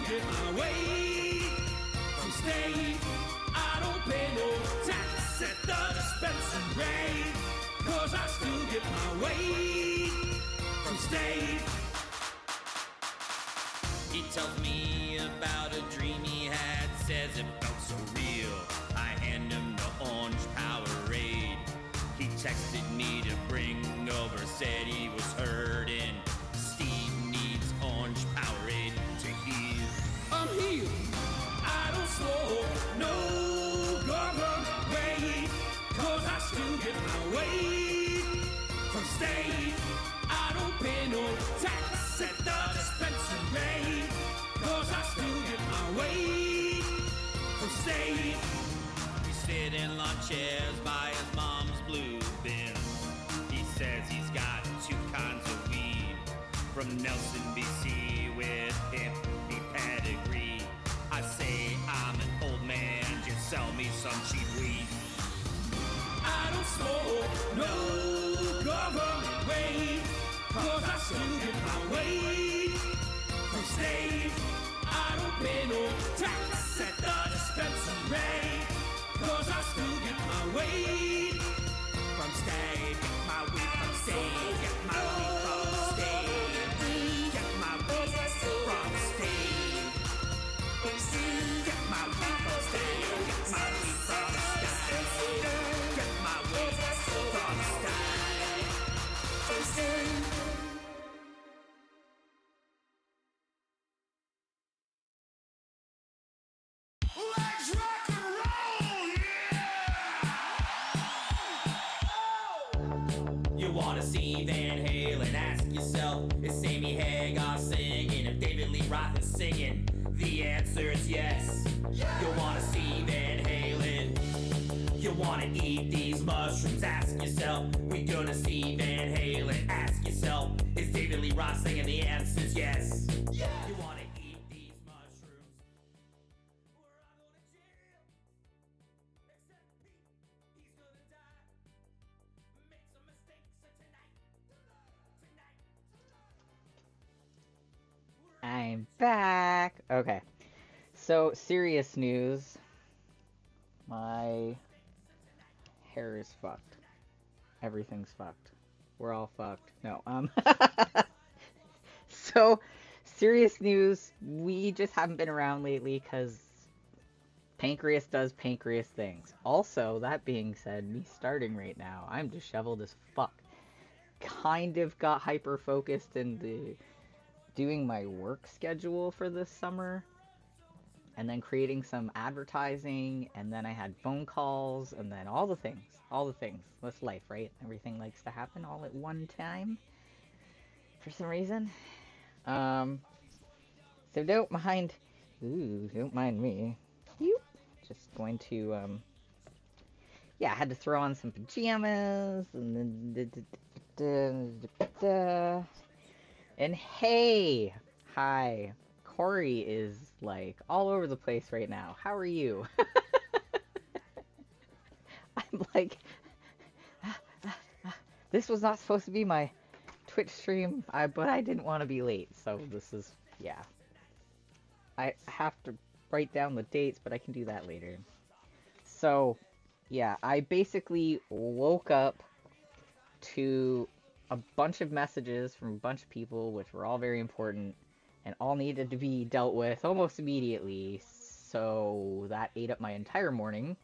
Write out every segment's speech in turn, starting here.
get my way from state. I don't pay no tax at the dispensary, 'cause I still get my way from state. He tells me about a dream he had, says it felt so real. I hand him the orange Powerade. He texted me to bring over, said he was hurting. Steve needs orange Powerade to heal. I'm healed. I don't smoke no government way, 'cause I still get my way from state. I don't pay no tax at the dispensary, 'cause I still get my way from state. We sit in lawn chairs by his mom's blue bin. He says he's got 2 kinds of weed from Nelson, BC with hippie pedigree. I say I'm an old man, just sell me some cheap weed. I don't smoke no government way, 'cause I still get my way from state. I don't pay no tax at the dispensary, 'cause I still get my way from state. Get my weed from state. Get my weed from state. Get my weed from state. Get my weed from state. Get my weed from state. Get my weed from state. Let's rock and roll, yeah! You wanna see Van Halen? Ask yourself, is Sammy Hagar singing? If David Lee Roth is singing, the answer is yes. You wanna see Van Halen? You wanna eat these mushrooms? Ask yourself, we gonna see Van Halen? Ask yourself, is David Lee Roth singing? The answer is yes. You wanna eat these mushrooms? We're all going to jail. Except Pete, he's gonna die. Make some mistakes tonight. I'm back. Okay. So, serious news. My hair is fucked. Everything's fucked. We're all fucked. No, So, serious news. We just haven't been around lately because pancreas does pancreas things. Also, that being said, me starting right now, I'm disheveled as fuck. Kind of got hyper-focused into doing my work schedule for this summer, and then creating some advertising, and then I had phone calls, and then all the things. That's life, right? Everything likes to happen all at one time for some reason. So don't mind me. Just going to, yeah, I had to throw on some pajamas, and then, and hey, hi, Corey is like all over the place right now. How are you? I'm like, this was not supposed to be my Twitch stream, but I didn't want to be late, so this is, yeah. I have to write down the dates, but I can do that later. So, yeah, I basically woke up to a bunch of messages from a bunch of people, which were all very important, and all needed to be dealt with almost immediately, so that ate up my entire morning.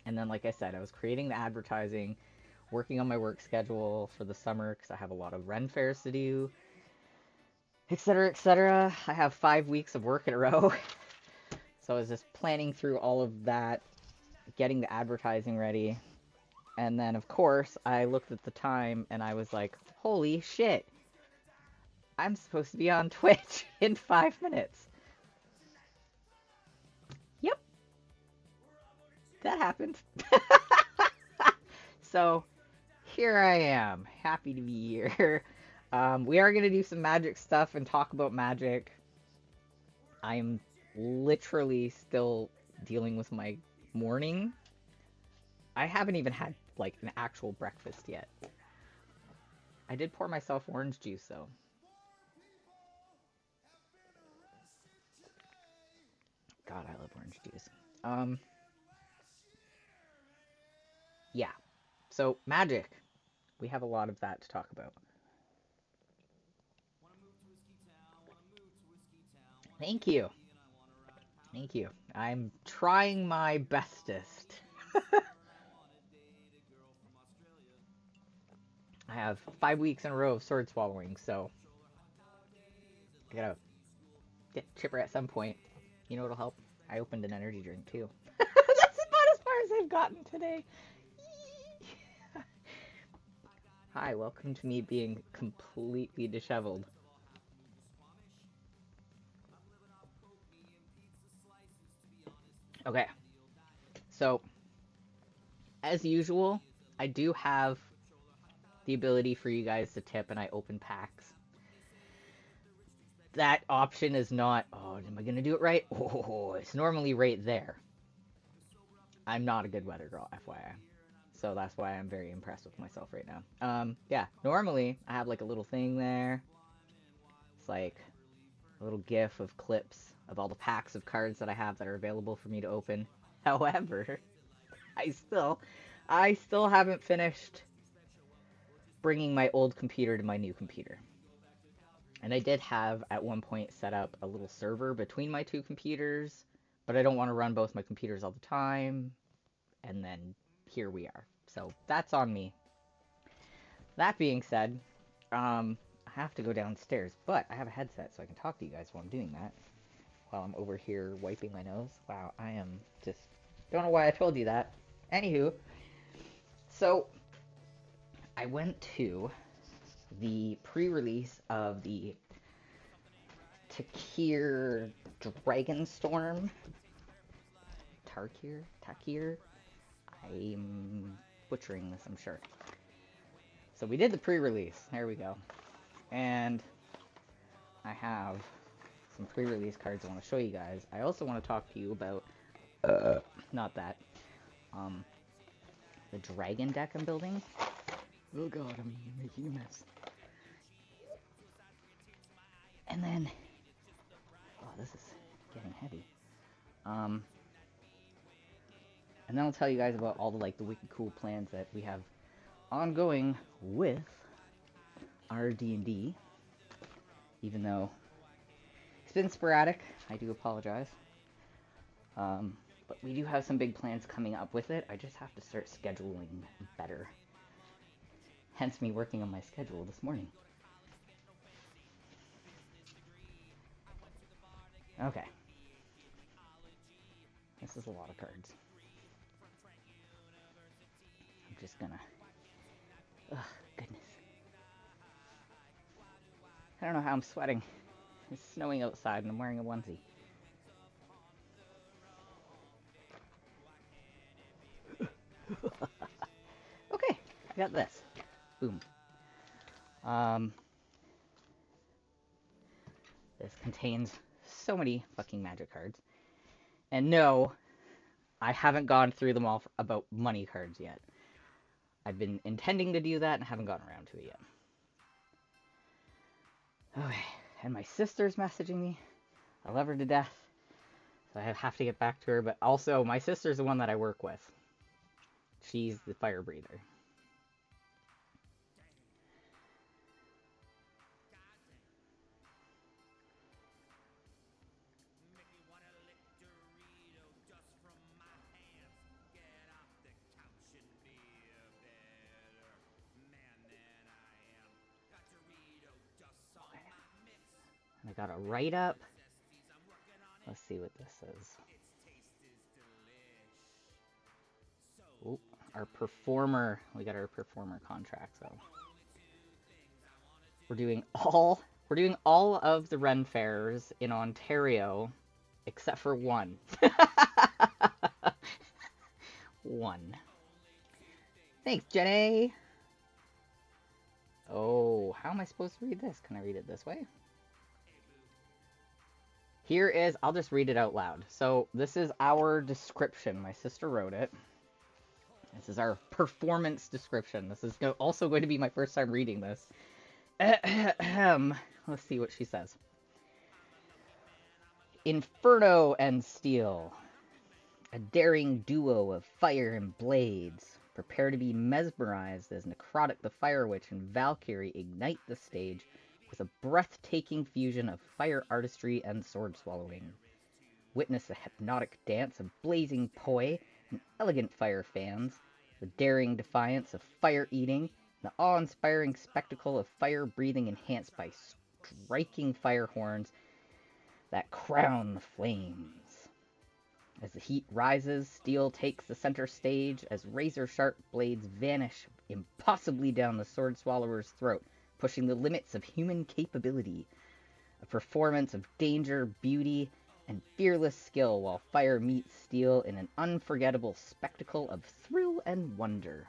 And then, like I said, I was creating the advertising, working on my work schedule for the summer, because I have a lot of Ren fairs to do, etc., etc. I have 5 weeks of work in a row, so I was just planning through all of that, getting the advertising ready. And then, of course, I looked at the time, and I was like, holy shit, I'm supposed to be on Twitch in 5 minutes. Yep. That happened. So, here I am. Happy to be here. We are going to do some magic stuff and talk about magic. I'm literally still dealing with my morning. I haven't even had, like, an actual breakfast yet. I did pour myself orange juice, though. God, I love orange juice. Yeah. So, magic. We have a lot of that to talk about. Thank you. Thank you. I'm trying my bestest. I have 5 weeks in a row of sword swallowing, so I gotta get chipper at some point. You know what'll help? I opened an energy drink too. That's about as far as I've gotten today. Hi, welcome to me being completely disheveled. Okay, so as usual, I do have the ability for you guys to tip and I open packs. That option is not, oh, am I going to do it right? Oh, it's normally right there. I'm not a good weather girl, FYI. So that's why I'm very impressed with myself right now. Yeah, normally I have like a little thing there. It's like a little gif of clips of all the packs of cards that I have that are available for me to open. However, I still haven't finished bringing my old computer to my new computer. And I did have at one point set up a little server between my two computers, but I don't want to run both my computers all the time. And then here we are. So that's on me. That being said, I have to go downstairs, but I have a headset so I can talk to you guys while I'm doing that. While I'm over here wiping my nose. Wow, I am just... Don't know why I told you that. Anywho, so I went to the pre-release of the Takir Dragonstorm. Takir? I'm butchering this, I'm sure. So we did the pre-release. There we go. And I have some pre-release cards I want to show you guys. I also want to talk to you about, not that, the dragon deck I'm building. Oh god, I'm making a mess. And then, oh, this is getting heavy. And then I'll tell you guys about all the the wicked cool plans that we have ongoing with our D&D. Even though it's been sporadic, I do apologize. But we do have some big plans coming up with it. I just have to start scheduling better. Hence me working on my schedule this morning. Okay. This is a lot of cards. I'm just gonna... Ugh, goodness. I don't know how I'm sweating. It's snowing outside and I'm wearing a onesie. Okay, I got this. Boom. This contains so many fucking magic cards. And no, I haven't gone through them all about money cards yet. I've been intending to do that and haven't gotten around to it yet. Okay, and my sister's messaging me. I love her to death. So I have to get back to her, but also my sister's the one that I work with. She's the fire breather. And I got a write-up. Let's see what this says. Ooh, our performer. We got our performer contract, so we're doing all of the Ren fairs in Ontario except for one. One. Thanks, Jenny. Oh, how am I supposed to read this? Can I read it this way? Here is, I'll just read it out loud. So this is our description. My sister wrote it. This is our performance description. This is also going to be my first time reading this. Let's see what she says. Inferno and Steel. A daring duo of fire and blades. Prepare to be mesmerized as Necrotic the Fire Witch and Valkyrie ignite the stage with a breathtaking fusion of fire artistry and sword swallowing. Witness a hypnotic dance of blazing poi and elegant fire fans, the daring defiance of fire eating, and the awe-inspiring spectacle of fire breathing enhanced by striking fire horns that crown the flames. As the heat rises, Steel takes the center stage as razor-sharp blades vanish impossibly down the sword swallower's throat, pushing the limits of human capability. A performance of danger, beauty, and fearless skill while fire meets steel in an unforgettable spectacle of thrill and wonder.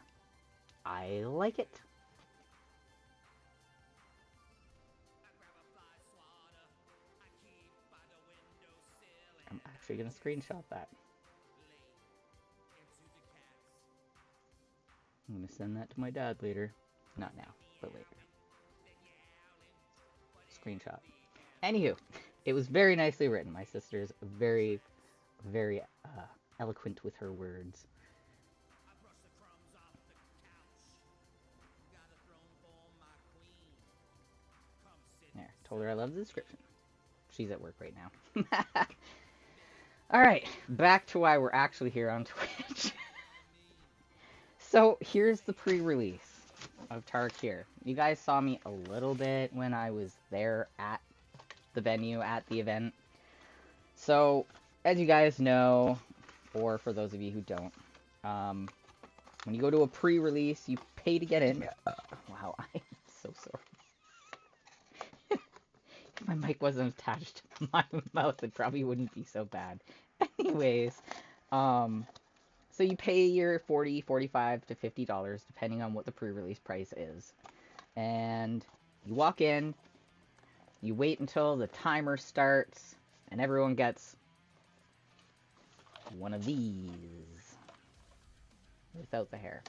I like it. I'm actually going to screenshot that. I'm going to send that to my dad later. Not now, but later. Screenshot. Anywho, it was very nicely written. My sister's very, very eloquent with her words. There, told her I love the description. She's at work right now. Alright, back to why we're actually here on Twitch. So, here's the pre-release of Tarkir. You guys saw me a little bit when I was there at the venue, at the event. So, as you guys know, or for those of you who don't, when you go to a pre-release, you pay to get in. Wow, I'm so sorry. If my mic wasn't attached to my mouth, it probably wouldn't be so bad. Anyways, so you pay your $40, $45 to $50, depending on what the pre-release price is. And you walk in, you wait until the timer starts, and everyone gets one of these. Without the hair.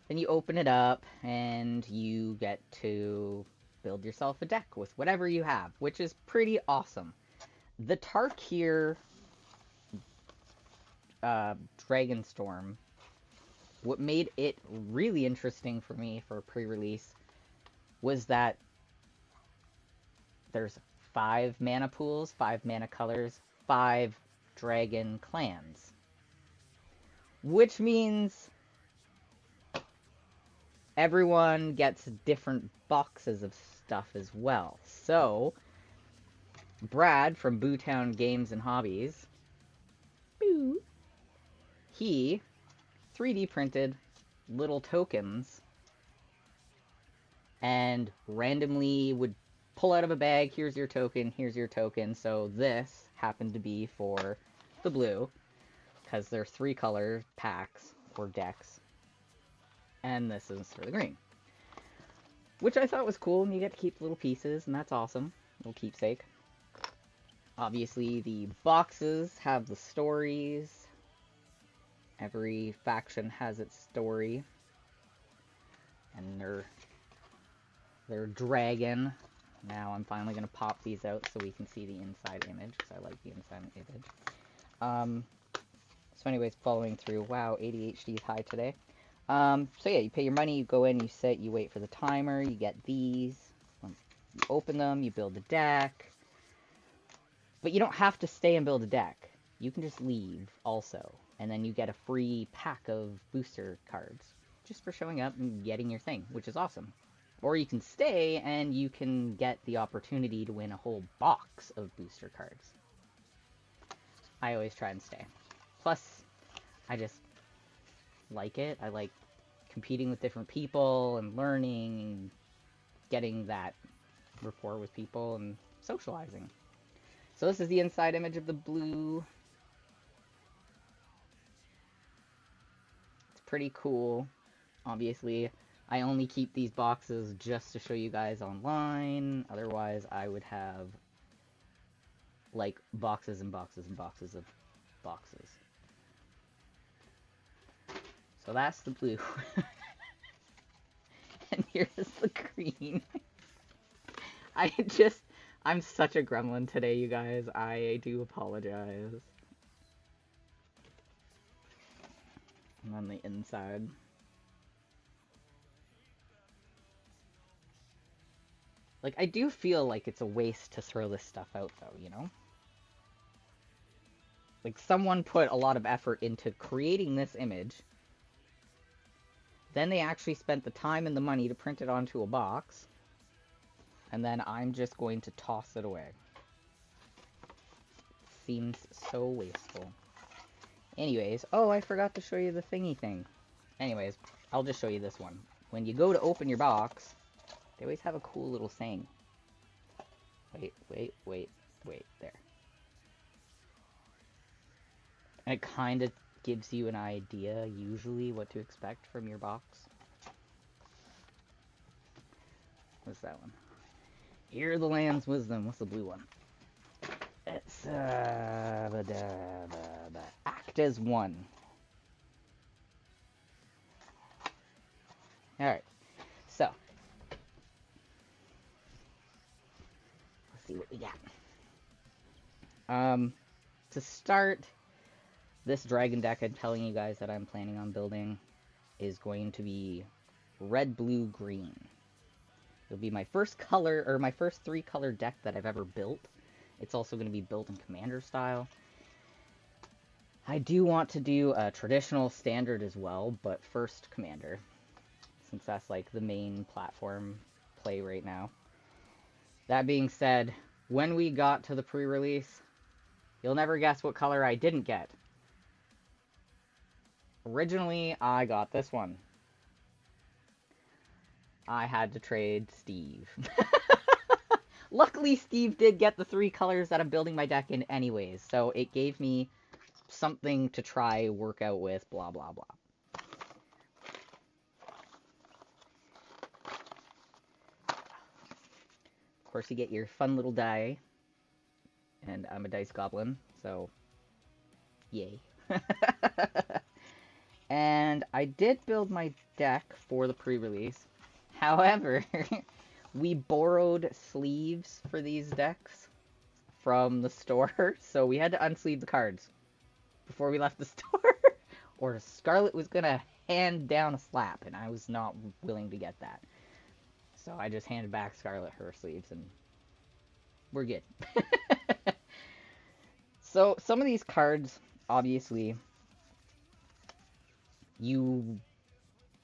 Then you open it up, and you get to build yourself a deck with whatever you have, which is pretty awesome. The Tarkir Dragonstorm, what made it really interesting for me for pre-release was that there's 5 mana pools, 5 mana colors, 5 dragon clans. Which means everyone gets different boxes of stuff as well. So, Brad from Bootown Games and Hobbies, he 3D printed little tokens and randomly would pull out of a bag, here's your token, here's your token. So this happened to be for the blue, because they're 3 color packs or decks. And this is for the green. Which I thought was cool, and you get to keep little pieces, and that's awesome. Little keepsake. Obviously, the boxes have the stories. Every faction has its story. And their dragon. Now I'm finally going to pop these out so we can see the inside image, because I like the inside image. So anyways, following through. Wow, ADHD is high today. So yeah, you pay your money, you go in, you sit, you wait for the timer, you get these. Once you open them, you build a deck. But you don't have to stay and build a deck. You can just leave also. And then you get a free pack of booster cards just for showing up and getting your thing, which is awesome. Or you can stay and you can get the opportunity to win a whole box of booster cards. I always try and stay. Plus, I just like it. I like competing with different people and learning and getting that rapport with people and socializing. So this is the inside image of the blue. It's pretty cool. Obviously, I only keep these boxes just to show you guys online. Otherwise, I would have like boxes and boxes and boxes of boxes. So that's the blue. And here's the green. I'm such a gremlin today, you guys. I do apologize. And on the inside. Like, I do feel like it's a waste to throw this stuff out, though, you know? Like, someone put a lot of effort into creating this image. Then they actually spent the time and the money to print it onto a box. And then I'm just going to toss it away. Seems so wasteful. Anyways, oh, I forgot to show you the thingy thing. Anyways, I'll just show you this one. When you go to open your box, they always have a cool little saying. Wait, there. And it kind of gives you an idea, usually, what to expect from your box. What's that one? Hear the land's wisdom. What's the blue one? It's, act as one. Alright, so. Let's see what we got. To start, this dragon deck I'm telling you guys that I'm planning on building is going to be red, blue, green. It'll be my first color, or my first 3-color deck that I've ever built. It's also going to be built in Commander style. I do want to do a traditional standard as well, but first Commander, since that's like the main platform play right now. That being said, when we got to the pre-release, you'll never guess what color I didn't get. Originally, I got this one. I had to trade Steve. Luckily, Steve did get the 3 colors that I'm building my deck in anyways, so it gave me something to try, work out with, blah, blah, blah. Of course, you get your fun little die, and I'm a dice goblin, so yay. And I did build my deck for the pre-release. However, we borrowed sleeves for these decks from the store, so we had to unsleeve the cards before we left the store, or Scarlet was gonna hand down a slap, and I was not willing to get that. So I just handed back Scarlet her sleeves, and we're good. So some of these cards, obviously, you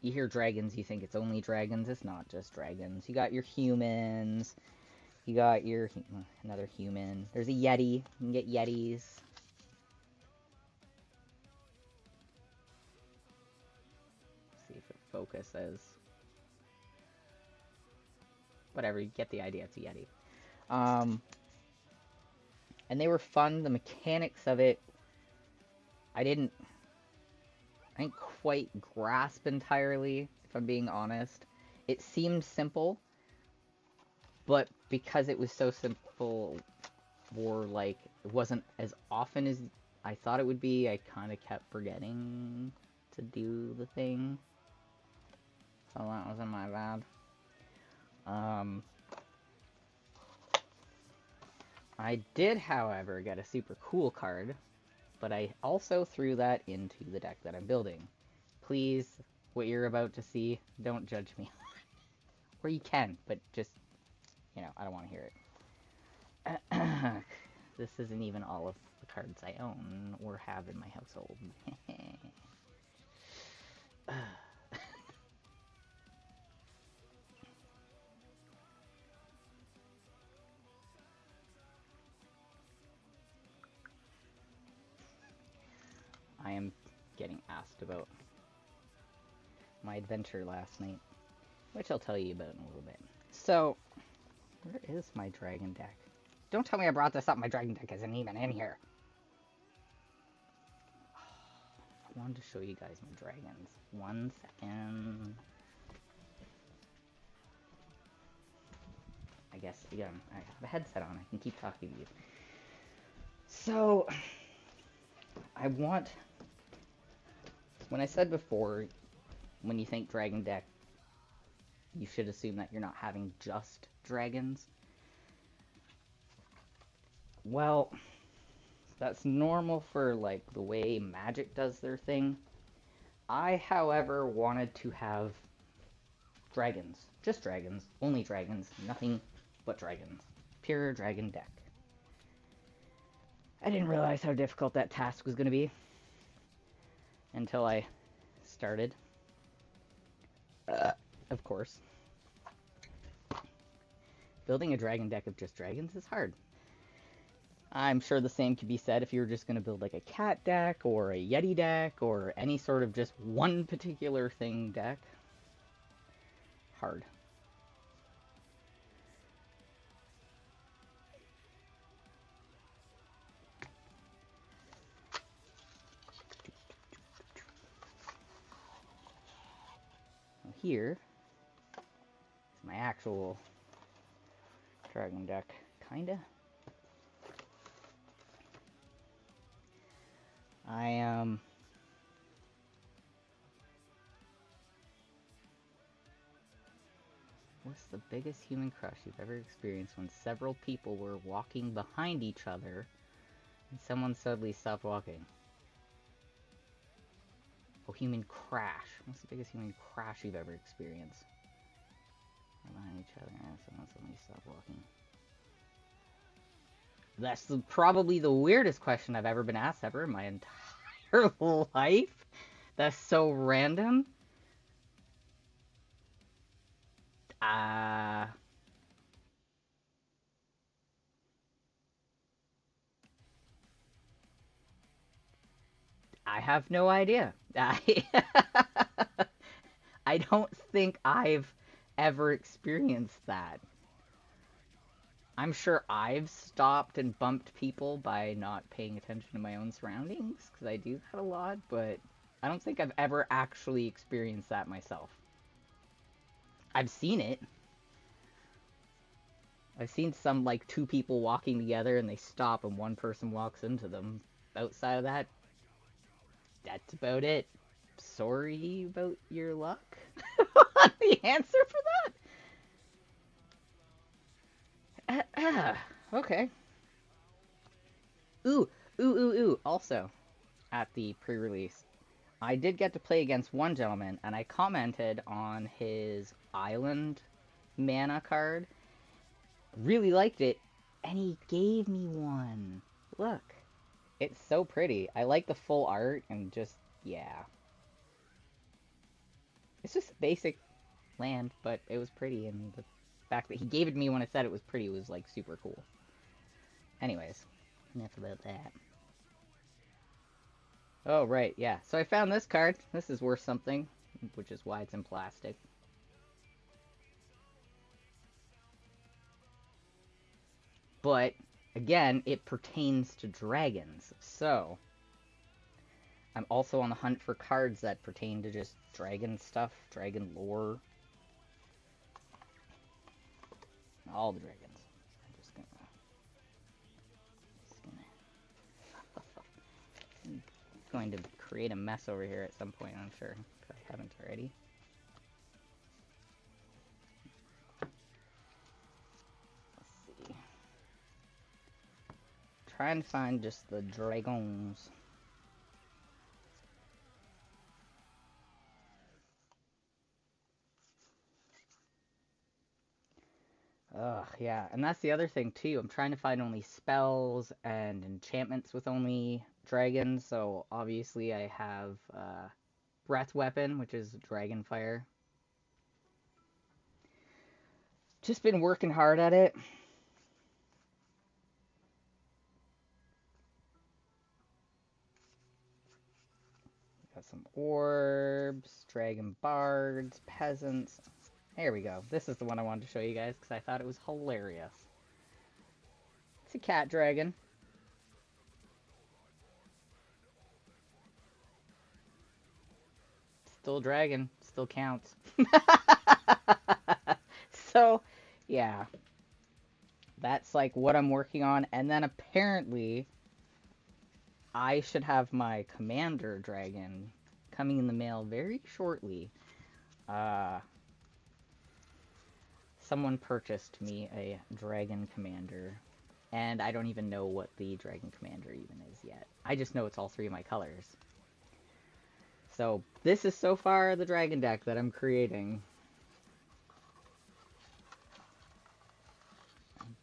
hear dragons, you think it's only dragons. It's not just dragons. You got your humans. You got your another human. There's a yeti. You can get yetis. Let's see if it focuses. Whatever, you get the idea. It's a yeti. And they were fun. The mechanics of it, I didn't quite grasp entirely, if I'm being honest. It seemed simple, but because it was so simple, or like it wasn't as often as I thought it would be, I kind of kept forgetting to do the thing. So that wasn't my bad. I did, however, get a super cool card, but I also threw that into the deck that I'm building. Please, what you're about to see, don't judge me. Or you can, but just, you know, I don't want to hear it. This isn't even all of the cards I own or have in my household. I am getting asked about my adventure last night, which I'll tell you about in a little bit. So, where is my dragon deck? Don't tell me I brought this up. My dragon deck isn't even in here. I wanted to show you guys my dragons. 1 second. I guess, again, I have a headset on. I can keep talking to you. So, I want... When I said before, when you think dragon deck, you should assume that you're not having just dragons. Well, that's normal for, like, the way Magic does their thing. I, however, wanted to have dragons. Just dragons. Only dragons. Nothing but dragons. Pure dragon deck. I didn't realize how difficult that task was going to be until I started. Of course. Building a dragon deck of just dragons is hard. I'm sure the same could be said if you were just going to build like a cat deck or a yeti deck or any sort of just one particular thing deck. Hard. Here is my actual dragon deck, kinda. What's the biggest human crush you've ever experienced when several people were walking behind each other and someone suddenly stopped walking? Oh, human crash. What's the biggest human crash you've ever experienced? Behind each other and someone suddenly stopped walking. That's probably the weirdest question I've ever been asked ever in my entire life. That's so random. I have no idea. I don't think I've ever experienced that. I'm sure I've stopped and bumped people by not paying attention to my own surroundings, because I do that a lot, but I don't think I've ever actually experienced that myself. I've seen it. I've seen some, like, two people walking together and they stop and one person walks into them. Outside of that, that's about it. Sorry about your luck. The answer for that? Okay. Ooh. Also, at the pre-release, I did get to play against one gentleman, and I commented on his island mana card. Really liked it, and he gave me one. Look. It's so pretty. I like the full art, and just, yeah. It's just a basic land, but it was pretty, and the fact that he gave it to me when I said it was pretty was, like, super cool. Anyways, enough about that. Oh, right, yeah. So I found this card. This is worth something, which is why it's in plastic. But, again, it pertains to dragons, so I'm also on the hunt for cards that pertain to just dragon stuff, dragon lore. All the dragons. I'm just going to create a mess over here at some point, I'm sure, if I haven't already. Let's see. Try and find just the dragons. Ugh, yeah, and that's the other thing too. I'm trying to find only spells and enchantments with only dragons, so obviously I have Breath Weapon, which is Dragon Fire. Just been working hard at it. Got some orbs, dragon bards, peasants. There we go. This is the one I wanted to show you guys because I thought it was hilarious. It's a cat dragon. Still a dragon. Still counts. So, yeah. That's like what I'm working on. And then apparently, I should have my commander dragon coming in the mail very shortly. Someone purchased me a dragon commander And I don't even know what the Dragon Commander even is yet. I just know it's all three of my colors. So, this is so far the Dragon deck that I'm creating.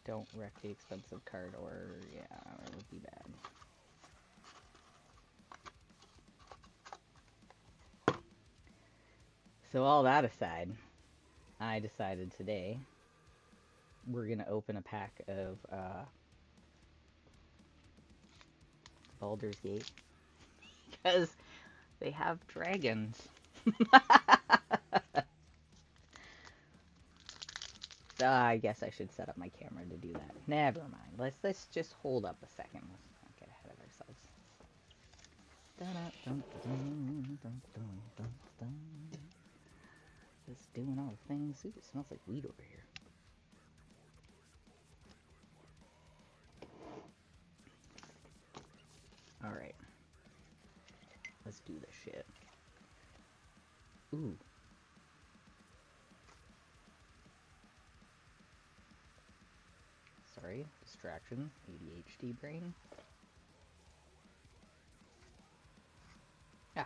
Don't wreck the expensive card, or yeah, it would be bad. So all that aside, I decided today we're gonna open a pack of Baldur's Gate because they have dragons. I guess I should set up my camera to do that. Never mind. Let's just hold up a second. Let's not get ahead of ourselves. Just doing all the things. Ooh, it smells like weed over here. Alright. Let's do this shit. Ooh. Sorry, distraction, ADHD brain. Yeah,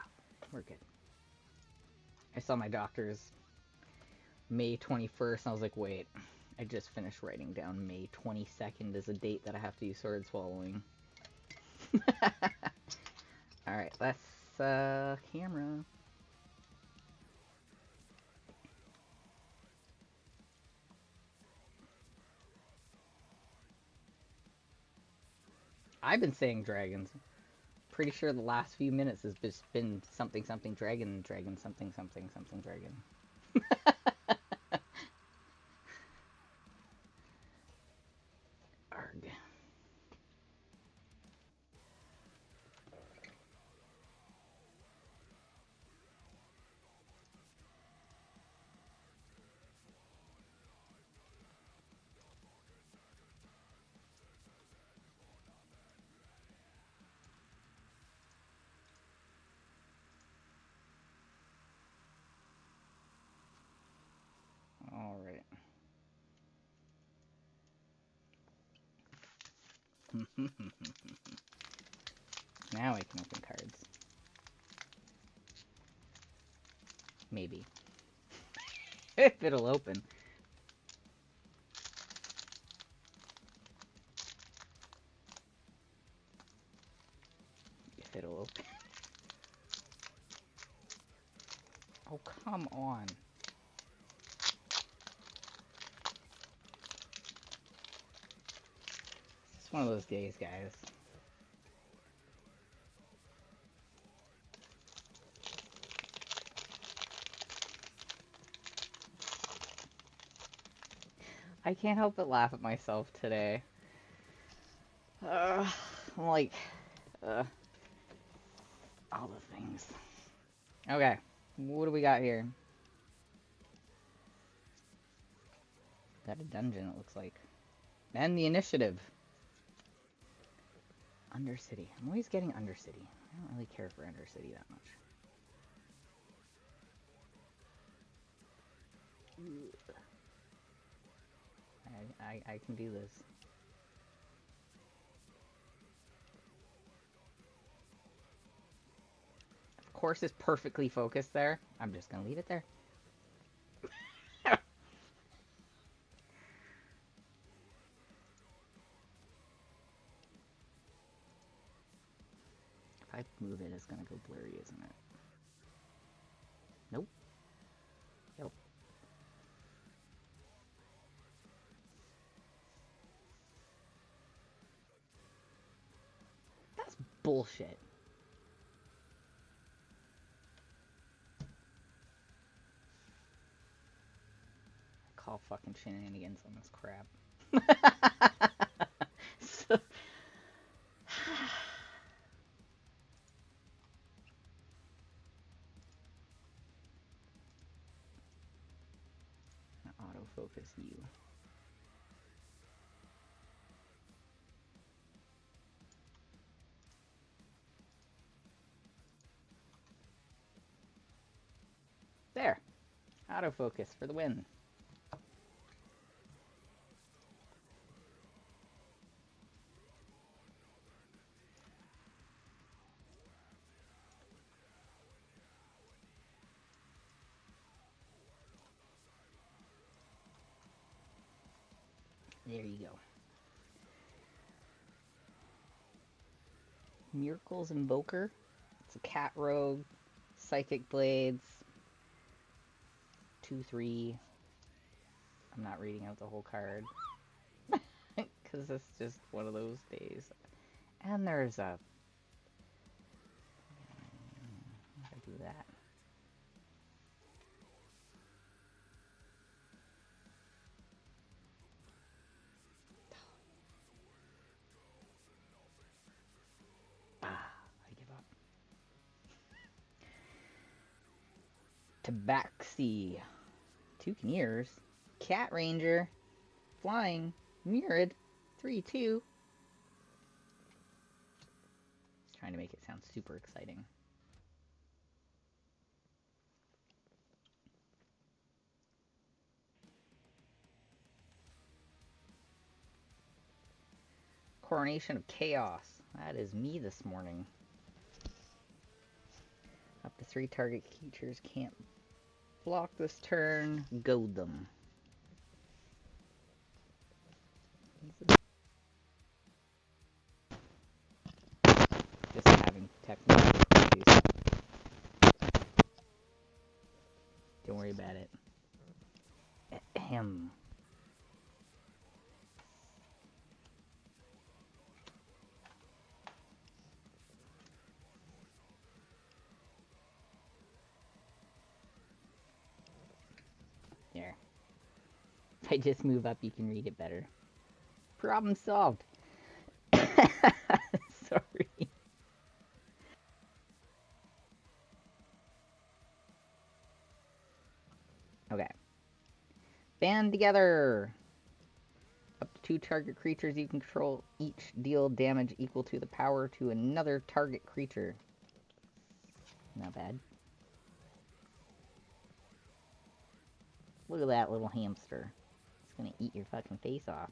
we're good. I saw my doctor's May 21st, and I was like, wait, I just finished writing down May 22nd as a date that I have to use sword swallowing. Alright, let's, camera. I've been saying dragons. Pretty sure the last few minutes has just been something something dragon, dragon something something something dragon. Arg. Alright. Now I can open cards. Maybe. If it'll open. If it'll open. Oh, come on. It's one of those days, guys. I can't help but laugh at myself today. I'm like, all the things. Okay, what do we got here? Got a dungeon, it looks like. And the initiative. Undercity. I'm always getting Undercity. I don't really care for Undercity that much. I can do this. Of course, it's perfectly focused there. I'm just gonna leave it there. If I move it, it's gonna go blurry, isn't it? Nope. Yep. That's bullshit. Call fucking shenanigans on this crap. So... autofocus you. There. Autofocus for the win. There you go. Miracle's Invoker. It's a cat rogue. Psychic Blades. 2/3. I'm not reading out the whole card. Because it's just one of those days. And there's a... How do I do that? I give up. Tabaxi. Toucaneers. Cat Ranger. Flying. Murid. 3/2. Just trying to make it sound super exciting. Coronation of Chaos. That is me this morning. Up to 3 target creatures can't block this turn. Goad them. Just having technical difficulties. Don't worry about it. Ahem. There. If I just move up, you can read it better. Problem solved. Sorry. Okay. Band together. Up to 2 target creatures you control each deal damage equal to the power to another target creature. Not bad. Look at that little hamster. It's gonna eat your fucking face off.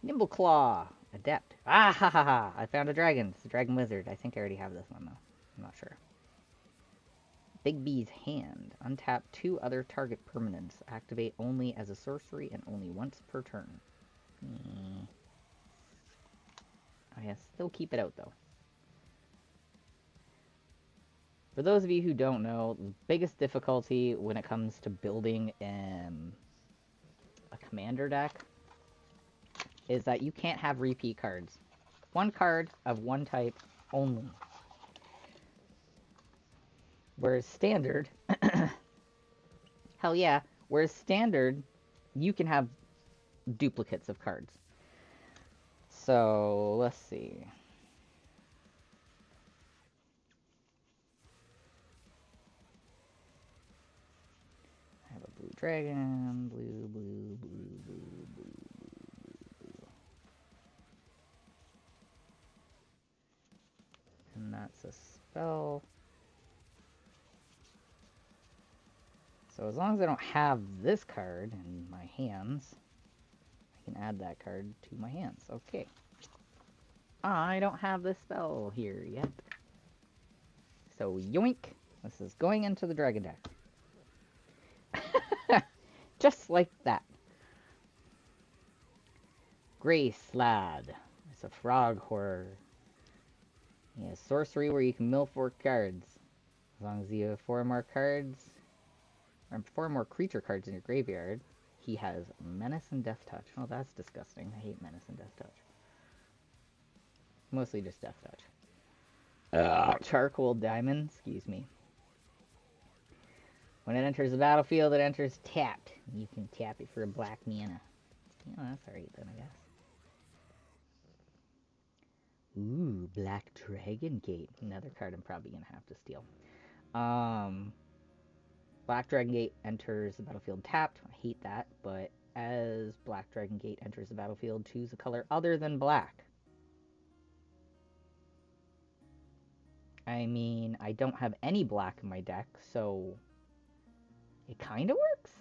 Nimble Claw. Adept. Ah ha ha ha. I found a dragon. It's a dragon wizard. I think I already have this one though. I'm not sure. Big B's Hand. Untap 2 other target permanents. Activate only as a sorcery and only once per turn. Oh yeah, still keep it out though. For those of you who don't know, the biggest difficulty when it comes to building a commander deck is that you can't have repeat cards. 1 card of 1 type only. Whereas standard, hell yeah, whereas standard, you can have duplicates of cards. So, let's see. I have a blue dragon, blue, blue, blue, blue, blue, blue. And that's a spell. So as long as I don't have this card in my hands, I can add that card to my hands. Okay. I don't have this spell here yet. So yoink. This is going into the dragon deck. Just like that. Grace Lad. It's a frog horror. He has sorcery where you can mill 4 cards. As long as you have 4 more cards, or 4 more creature cards in your graveyard, he has Menace and Death Touch. Oh, that's disgusting. I hate Menace and Death Touch. Mostly just Death Touch. Charcoal Diamond, excuse me. When it enters the battlefield, it enters tapped. You can tap it for a black mana. Yeah, that's alright then, I guess. Ooh, Black Dragon Gate. Another card I'm probably gonna have to steal. Black Dragon Gate enters the battlefield tapped. I hate that, but as Black Dragon Gate enters the battlefield, choose a color other than black. I mean, I don't have any black in my deck, so it kind of works.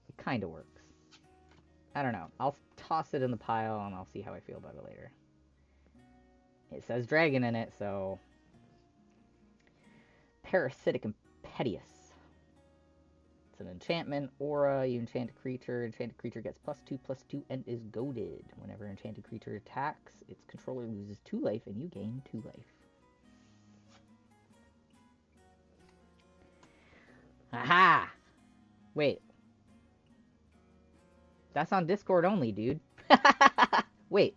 It kind of works. I don't know. I'll toss it in the pile and I'll see how I feel about it later. It says dragon in it, so... Parasitic Impetuous. It's an enchantment, aura, you enchant a creature. Enchanted creature gets +2/+2 and is goaded. Whenever enchanted creature attacks, its controller loses 2 life and you gain 2 life. Aha! Wait. That's on Discord only, dude. Wait.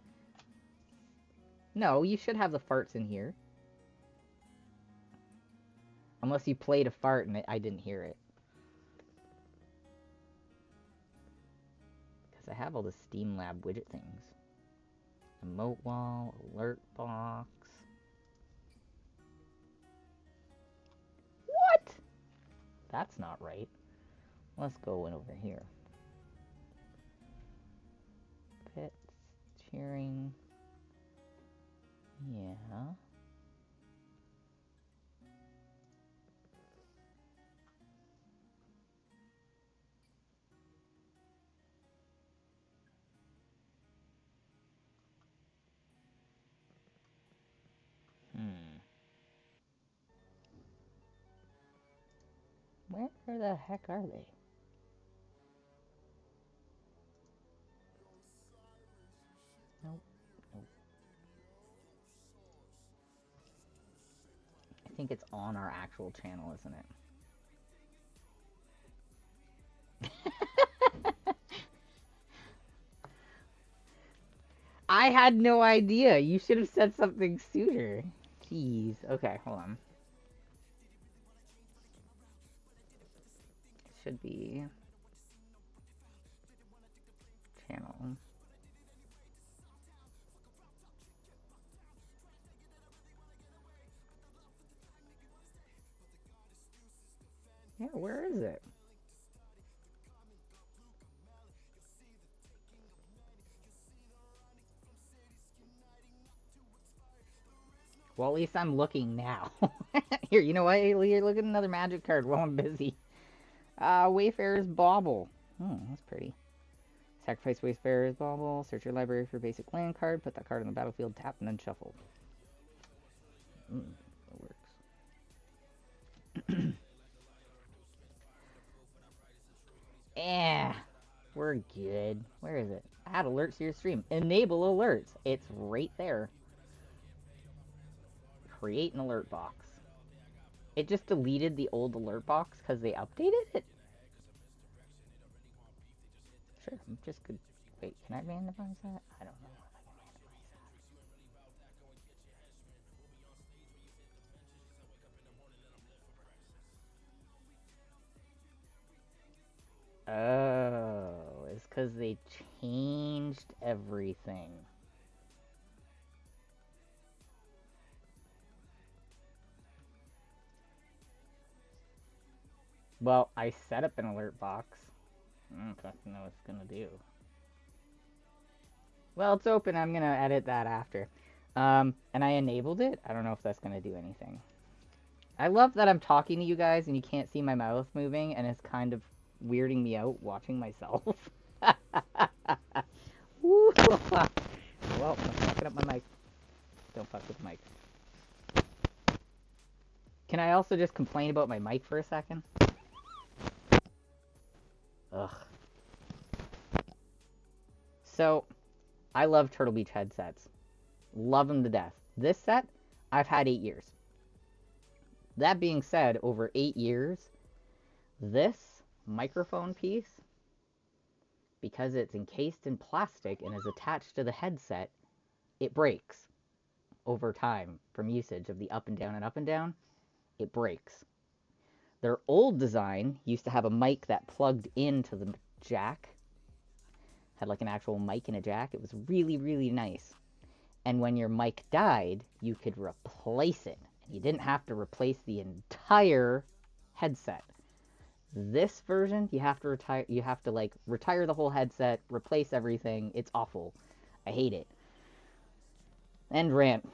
No, you should have the farts in here. Unless you played a fart and I didn't hear it. Because I have all the Steam Lab widget things. Emote wall, alert box. What? That's not right. Let's go in over here. Pets, cheering. Yeah. Where the heck are they? Nope. Nope. I think it's on our actual channel, isn't it? I had no idea. You should have said something sooner. Jeez. Okay, hold on. It should be channel. Yeah, where is it? Well, at least I'm looking now. Here, you know what? Here, look at another magic card while I'm busy. Wayfarer's Bauble. Oh, that's pretty. Sacrifice Wayfarer's Bauble. Search your library for basic land card. Put that card on the battlefield, tap, and then shuffle. That works. We're good. Where is it? Add alerts to your stream. Enable alerts. It's right there. Create an alert box. It just deleted the old alert box because they updated it? Sure, I'm just good. Wait, can I randomize that? I don't know if I can randomize that. Oh, it's because they changed everything. Well, I set up an alert box. I don't fucking know what it's gonna do. Well, it's open. I'm gonna edit that after. And I enabled it. I don't know if that's gonna do anything. I love that I'm talking to you guys and you can't see my mouth moving, and it's kind of weirding me out watching myself. Woo! Well, I'm fucking up my mic. Don't fuck with the mic. Can I also just complain about my mic for a second? Ugh. So, I love Turtle Beach headsets. Love them to death. This set, I've had 8 years. That being said, over 8 years, this microphone piece, because it's encased in plastic and is attached to the headset, it breaks over time from usage of the up and down and up and down. It breaks. Their old design used to have a mic that plugged into the jack. Had like an actual mic and a jack. It was really, really nice. And when your mic died, you could replace it. You didn't have to replace the entire headset. This version, you have to retire. You have to like retire the whole headset, replace everything. It's awful. I hate it. End rant.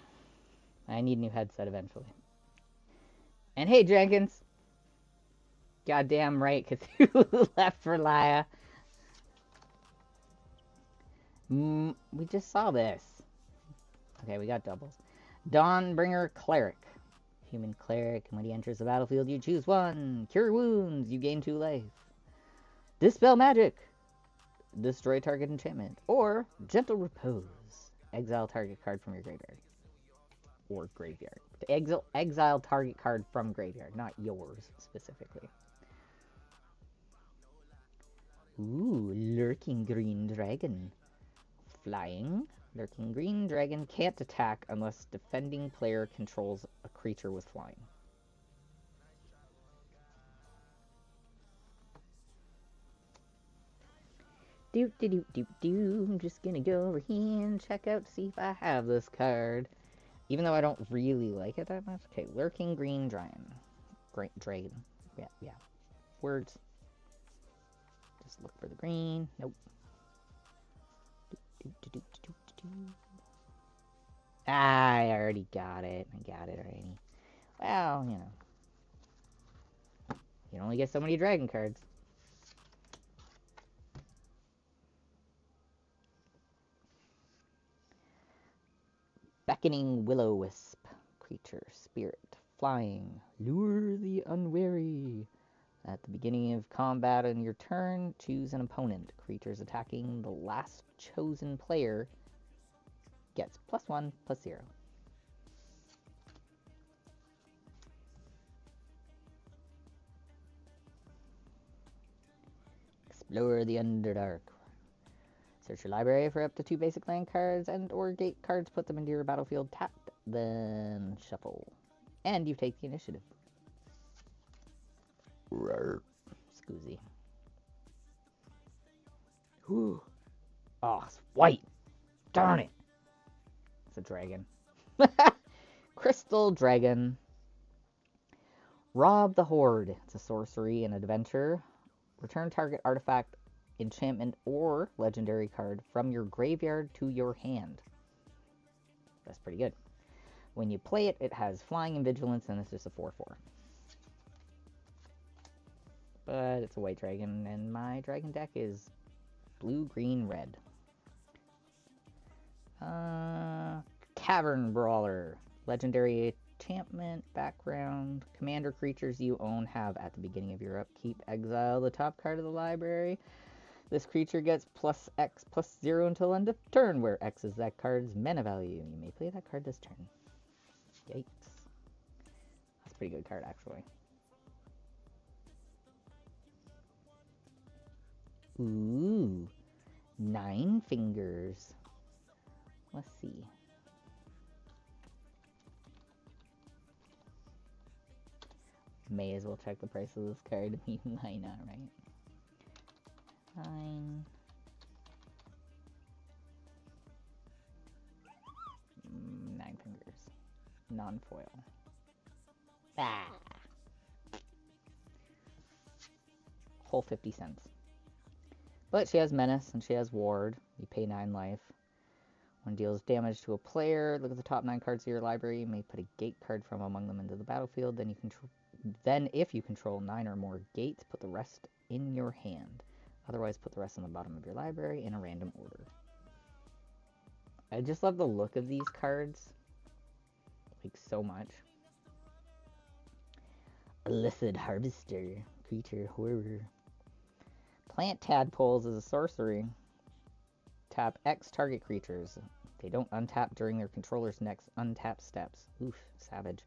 I need a new headset eventually. And hey, Jenkins. Goddamn right, Cthulhu left for Laya. We just saw this. Okay, we got doubles. Dawnbringer Cleric. Human cleric, and when he enters the battlefield, you choose one. Cure wounds, you gain 2 life. Dispel Magic. Destroy target enchantment. Or Gentle Repose. Exile target card from your graveyard. Or graveyard. Exile target card from graveyard, not yours specifically. Ooh, Lurking Green Dragon. Flying. Lurking Green Dragon can't attack unless defending player controls a creature with flying. I'm just gonna go over here and check out to see if I have this card. Even though I don't really like it that much. Okay, Lurking Green Dragon. Great Dragon. Yeah. Words. Just look for the green. Nope. I already got it. I got it already. Well, you know. You can only get so many dragon cards. Beckoning Will-O-Wisp. Creature. Spirit. Flying. Lure the unwary. At the beginning of combat on your turn, choose an opponent. Creatures attacking the last chosen player gets +1/+0. Explore the Underdark. Search your library for up to 2 basic land cards and or gate cards. Put them into your battlefield tapped, then shuffle. And you take the initiative. Rawr. Scoozy. Whew. Oh, it's white. Darn it. It's a dragon. Crystal Dragon. Rob the Horde. It's a sorcery and adventure. Return target artifact, enchantment, or legendary card from your graveyard to your hand. That's pretty good. When you play it, it has flying and vigilance, and it's just a 4/4. But it's a white dragon, and my dragon deck is blue, green, red. Cavern Brawler. Legendary enchantment, background. Commander creatures you own have at the beginning of your upkeep. Exile the top card of the library. This creature gets +X/+0 until end of turn, where X is that card's mana value. You may play that card this turn. Yikes. That's a pretty good card, actually. Ooh. 9 Fingers. Let's see. May as well check the price of this card. Why not, right? 9. 9 Fingers. Non-foil. Ah! Whole 50 cents. But she has Menace and she has Ward. You pay 9 life. When it deals damage to a player, look at the top 9 cards of your library. You may put a gate card from among them into the battlefield. Then if you control 9 or more gates, put the rest in your hand. Otherwise, put the rest on the bottom of your library in a random order. I just love the look of these cards. Like, so much. Illicit Harvester. Creature Horror. Plant Tadpoles is a sorcery. Tap X target creatures. They don't untap during their controller's next untap steps. Oof, savage.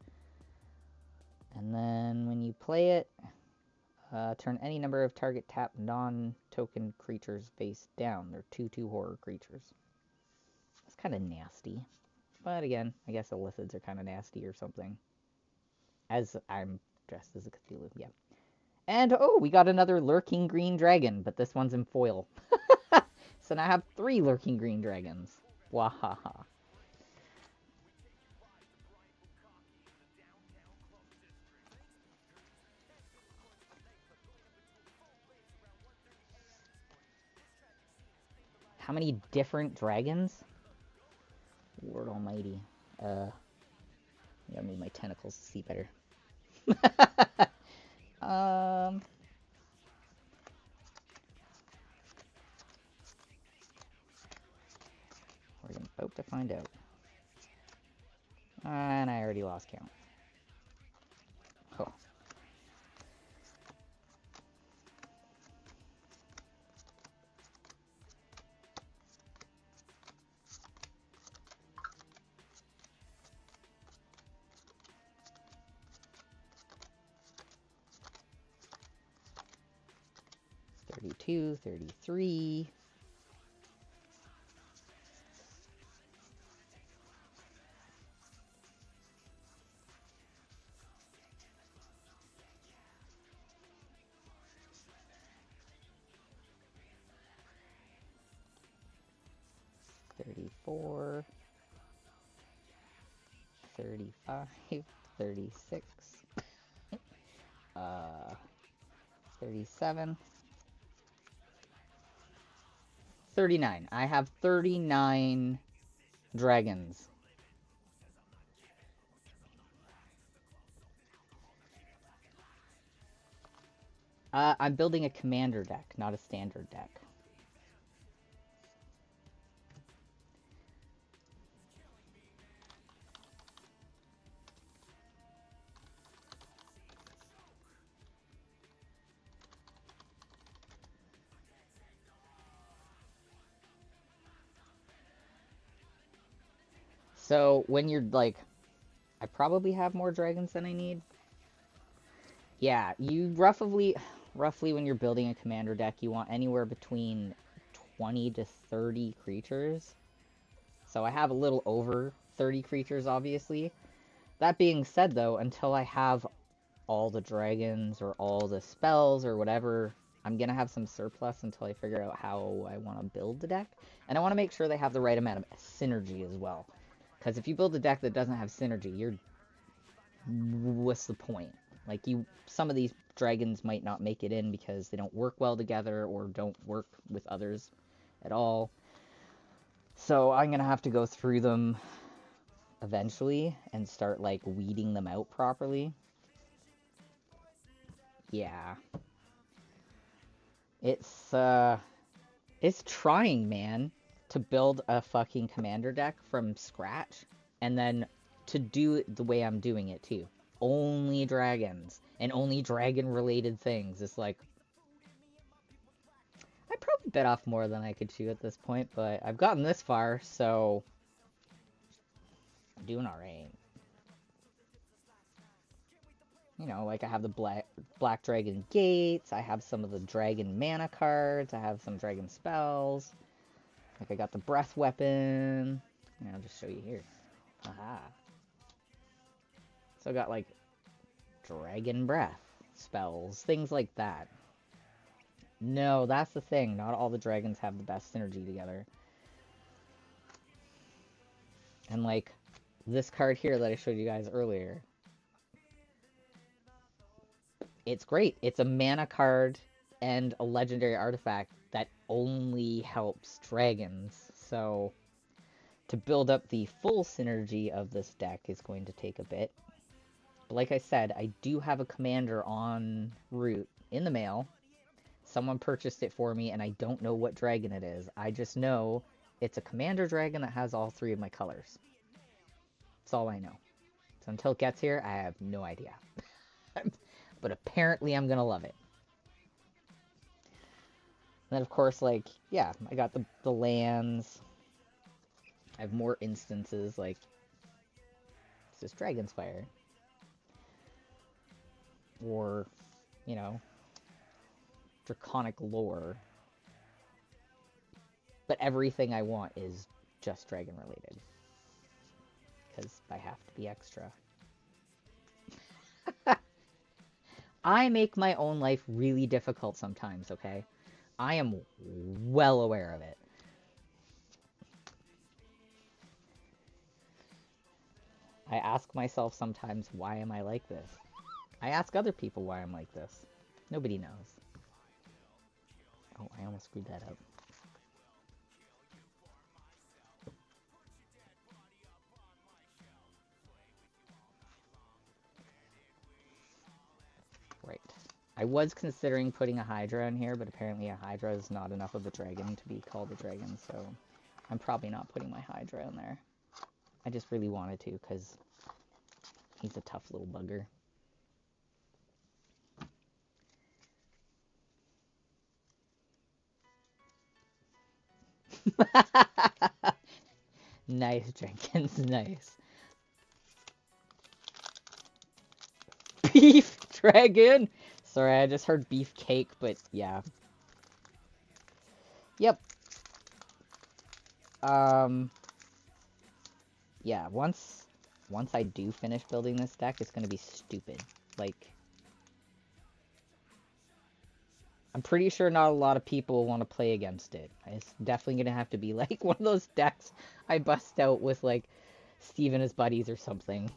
And then when you play it, turn any number of target tap non-token creatures face down. They're 2/2 horror creatures. That's kind of nasty. But again, I guess Illicids are kind of nasty or something. As I'm dressed as a Cthulhu, yeah. And, oh, we got another Lurking Green Dragon, but this one's in foil. So now I have 3 Lurking Green Dragons. Wahaha. How many different dragons? Lord almighty. I gotta move my tentacles to see better. We're about to find out. And I already lost count. Oh. 32, 33. $34, $35, $36, $37, $39. I have 39 dragons. I'm building a commander deck, not a standard deck. So when you're like, I probably have more dragons than I need. Yeah, you roughly when you're building a commander deck, you want anywhere between 20 to 30 creatures. So I have a little over 30 creatures, obviously. That being said, though, until I have all the dragons or all the spells or whatever, I'm going to have some surplus until I figure out how I want to build the deck. And I want to make sure they have the right amount of synergy as well. Because if you build a deck that doesn't have synergy, what's the point? Like, some of these dragons might not make it in because they don't work well together or don't work with others at all. So I'm going to have to go through them eventually and start, like, weeding them out properly. Yeah. It's trying, man, to build a fucking commander deck from scratch and then to do it the way I'm doing it, too. Only dragons and only dragon-related things. It's like, I probably bit off more than I could chew at this point, but I've gotten this far, so I'm doing alright. You know, like I have the Black Dragon Gates, I have some of the Dragon Mana cards, I have some Dragon Spells. Like I got the Breath Weapon. I'll just show you here. Aha. So I got like Dragon Breath spells, things like that. No, that's the thing. Not all the dragons have the best synergy together. And like this card here that I showed you guys earlier. It's great. It's a mana card and a legendary artifact that only helps dragons. So to build up the full synergy of this deck is going to take a bit. But like I said, I do have a commander en route in the mail. Someone purchased it for me, and I don't know what dragon it is. I just know it's a commander dragon that has all 3 of my colors. That's all I know. So until it gets here, I have no idea. But apparently I'm gonna love it. And then, of course, like, yeah, I got the lands. I have more instances, like, it's just Dragonspire. Or, you know, Draconic Lore. But everything I want is just dragon related. Because I have to be extra. I make my own life really difficult sometimes, okay? I am well aware of it. I ask myself sometimes, why am I like this? I ask other people why I'm like this. Nobody knows. Oh, I almost screwed that up. Right. I was considering putting a Hydra in here, but apparently a Hydra is not enough of a dragon to be called a dragon, so I'm probably not putting my Hydra in there. I just really wanted to, because he's a tough little bugger. Nice, Jenkins, nice. Beef dragon! Sorry, I just heard beef cake, but yeah. Yep. Yeah, once I do finish building this deck, it's gonna be stupid. Like, I'm pretty sure not a lot of people want to play against it. It's definitely gonna have to be like one of those decks I bust out with like Steve and his buddies or something.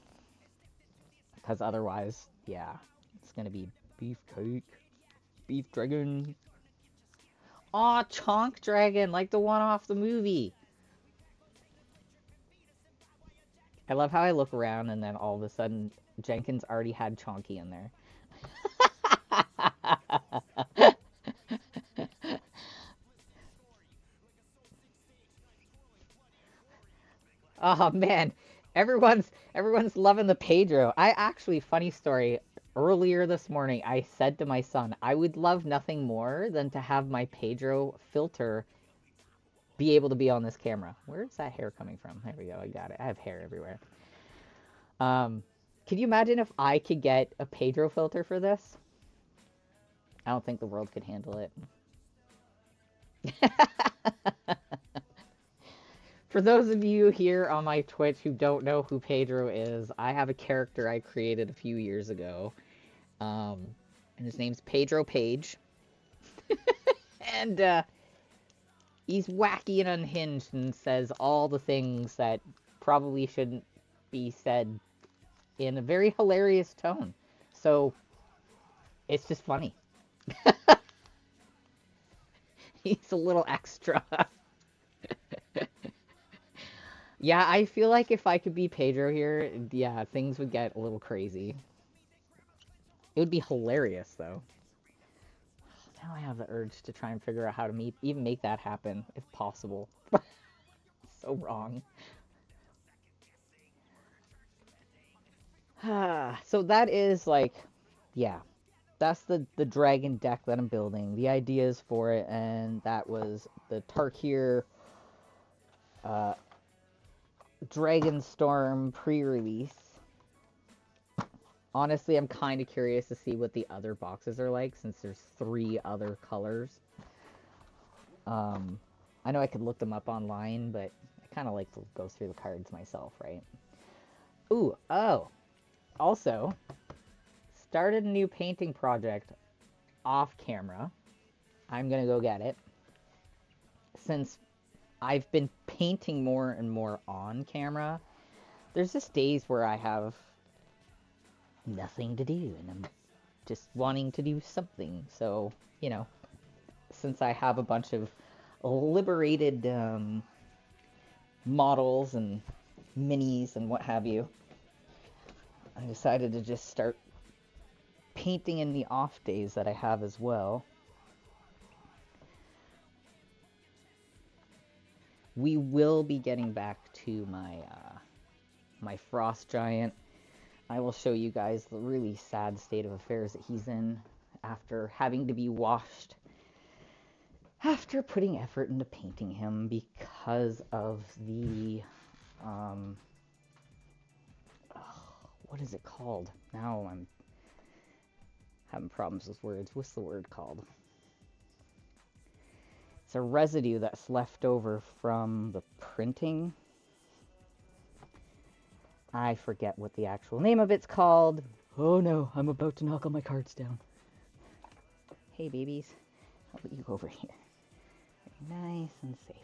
Because otherwise, yeah, it's gonna be beefcake, beef dragon. Aw, Chonk Dragon, like the one off the movie. I love how I look around and then all of a sudden Jenkins already had Chonky in there. Oh man, everyone's loving the Pedro. I actually, funny story, earlier this morning I said to my son, I would love nothing more than to have my Pedro filter be able to be on this camera. Where's that hair coming from? There we go, I got it. I have hair everywhere. Could you imagine if I could get a Pedro filter for this? I don't think the world could handle it. For those of you here on my Twitch who don't know who Pedro is, I have a character I created a few years ago. And his name's Pedro Page. And he's wacky and unhinged and says all the things that probably shouldn't be said in a very hilarious tone. So it's just funny. He's a little extra. Yeah, I feel like if I could be Pedro here, yeah, things would get a little crazy. It would be hilarious, though. Now I have the urge to try and figure out how to even make that happen, if possible. So wrong. So that is, like, yeah. That's the dragon deck that I'm building. The ideas for it, and that was the Tarkir Dragonstorm pre-release. Honestly, I'm kind of curious to see what the other boxes are like, since there's 3 other colors. I know I could look them up online, but I kind of like to go through the cards myself, right? Ooh, oh. Also, started a new painting project off camera. I'm gonna go get it. Since I've been painting more and more on camera, there's just days where I have nothing to do and I'm just wanting to do something. So, you know, since I have a bunch of liberated models and minis and what have you, I decided to just start painting in the off days that I have as well. We will be getting back to my frost giant. I will show you guys the really sad state of affairs that he's in after having to be washed after putting effort into painting him because of the what is it called? Now I'm having problems with words. What's the word called? It's a residue that's left over from the printing. I forget what the actual name of it's called. Oh no, I'm about to knock all my cards down. Hey babies, I'll put you over here. Nice and safe.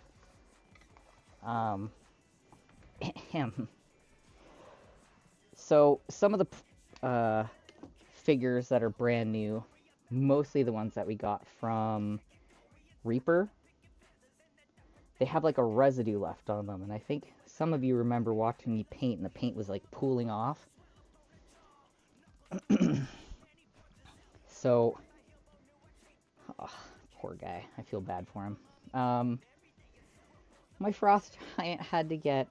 So some of the figures that are brand new, mostly the ones that we got from Reaper, they have like a residue left on them, and I think some of you remember watching me paint and the paint was like pooling off. So, oh, poor guy, I feel bad for him. My frost giant had to get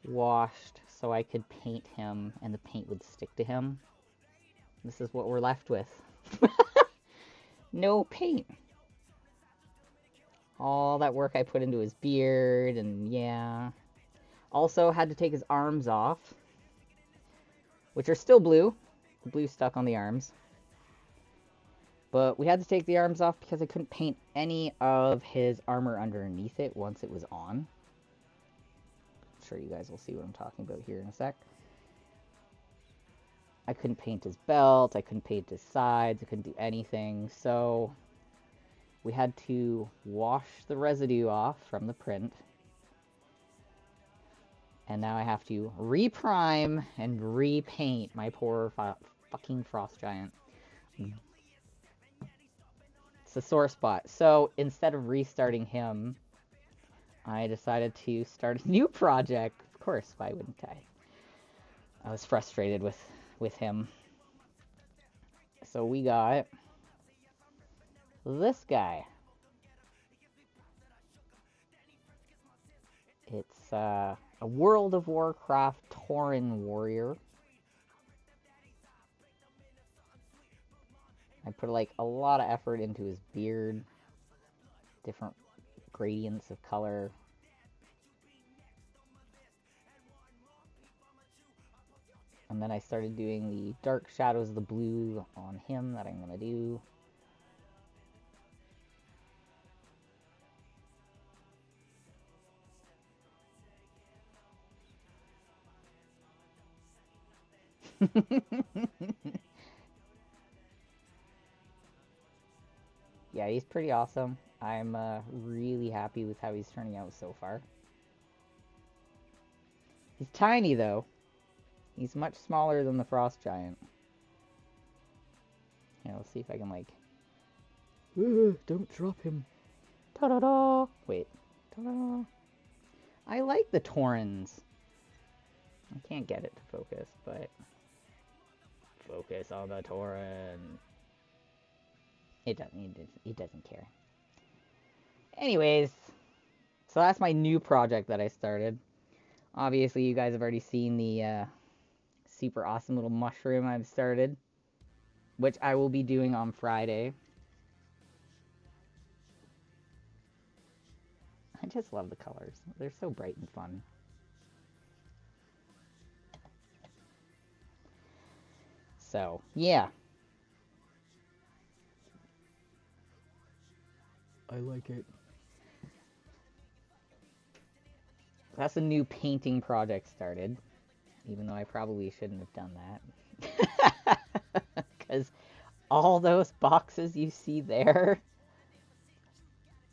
washed so I could paint him and the paint would stick to him. This is what we're left with. No paint. All that work I put into his beard, and yeah. Also had to take his arms off, which are still blue. The blue stuck on the arms. But we had to take the arms off because I couldn't paint any of his armor underneath it once it was on. I'm sure you guys will see what I'm talking about here in a sec. I couldn't paint his belt, I couldn't paint his sides, I couldn't do anything, so we had to wash the residue off from the print. And now I have to reprime and repaint my poor fucking frost giant. It's a sore spot. So instead of restarting him, I decided to start a new project. Of course, why wouldn't I? I was frustrated with him. So we got this guy. It's a World of Warcraft Tauren warrior. I put like a lot of effort into his beard, different gradients of color. And then I started doing the dark shadows of the blue on him that I'm going to do. Yeah, he's pretty awesome. I'm really happy with how he's turning out so far. He's tiny, though. He's much smaller than the frost giant. Yeah, let's see if I can, like... don't drop him. Ta-da-da! Wait. Ta-da! I like the Taurens. I can't get it to focus, but... Focus on the Tauren. It doesn't care. Anyways, so that's my new project that I started. Obviously, you guys have already seen the super awesome little mushroom I've started, which I will be doing on Friday. I just love the colors. They're so bright and fun. So, yeah. I like it. That's a new painting project started, even though I probably shouldn't have done that. Because all those boxes you see there,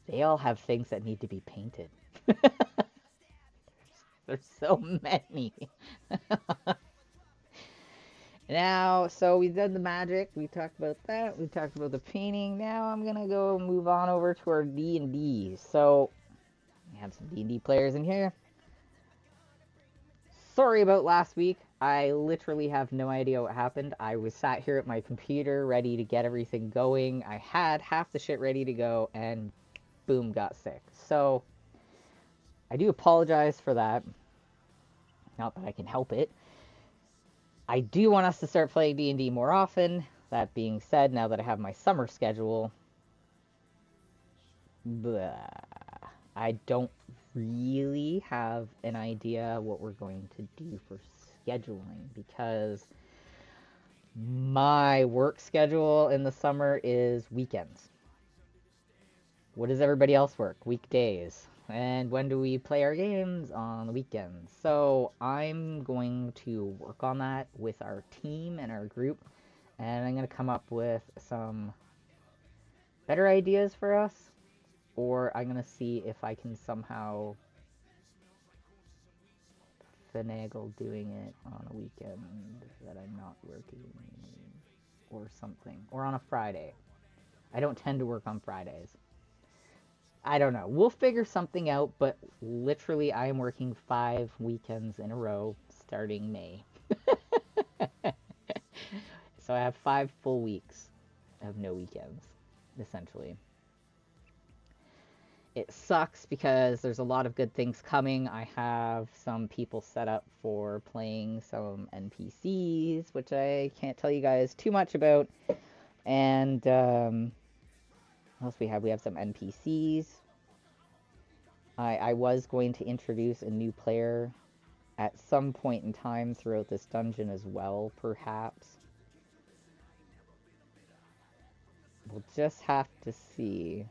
they all have things that need to be painted. There's so many. Now, so we did the magic, we talked about that, we talked about the painting. Now I'm gonna go move on over to our D&D. So, we have some D&D players in here. Sorry about last week. I literally have no idea what happened. I was sat here at my computer ready to get everything going. I had half the shit ready to go, and boom, got sick. So, I do apologize for that. Not that I can help it. I do want us to start playing D&D more often. That being said, now that I have my summer schedule, I don't really have an idea what we're going to do for scheduling, because my work schedule in the summer is weekends. What does everybody else work? Weekdays. And when do we play our games? On the weekends. So I'm going to work on that with our team and our group, and I'm going to come up with some better ideas for us, or I'm going to see if I can somehow finagle doing it on a weekend that I'm not working, or something, or on a Friday. I don't tend to work on Fridays. I don't know. We'll figure something out, but literally I am working 5 weekends in a row starting May. So I have 5 full weeks of no weekends, essentially. It sucks because there's a lot of good things coming. I have some people set up for playing some NPCs, which I can't tell you guys too much about. And what else we have? We have some NPCs. I was going to introduce a new player at some point in time throughout this dungeon as well, perhaps. We'll just have to see.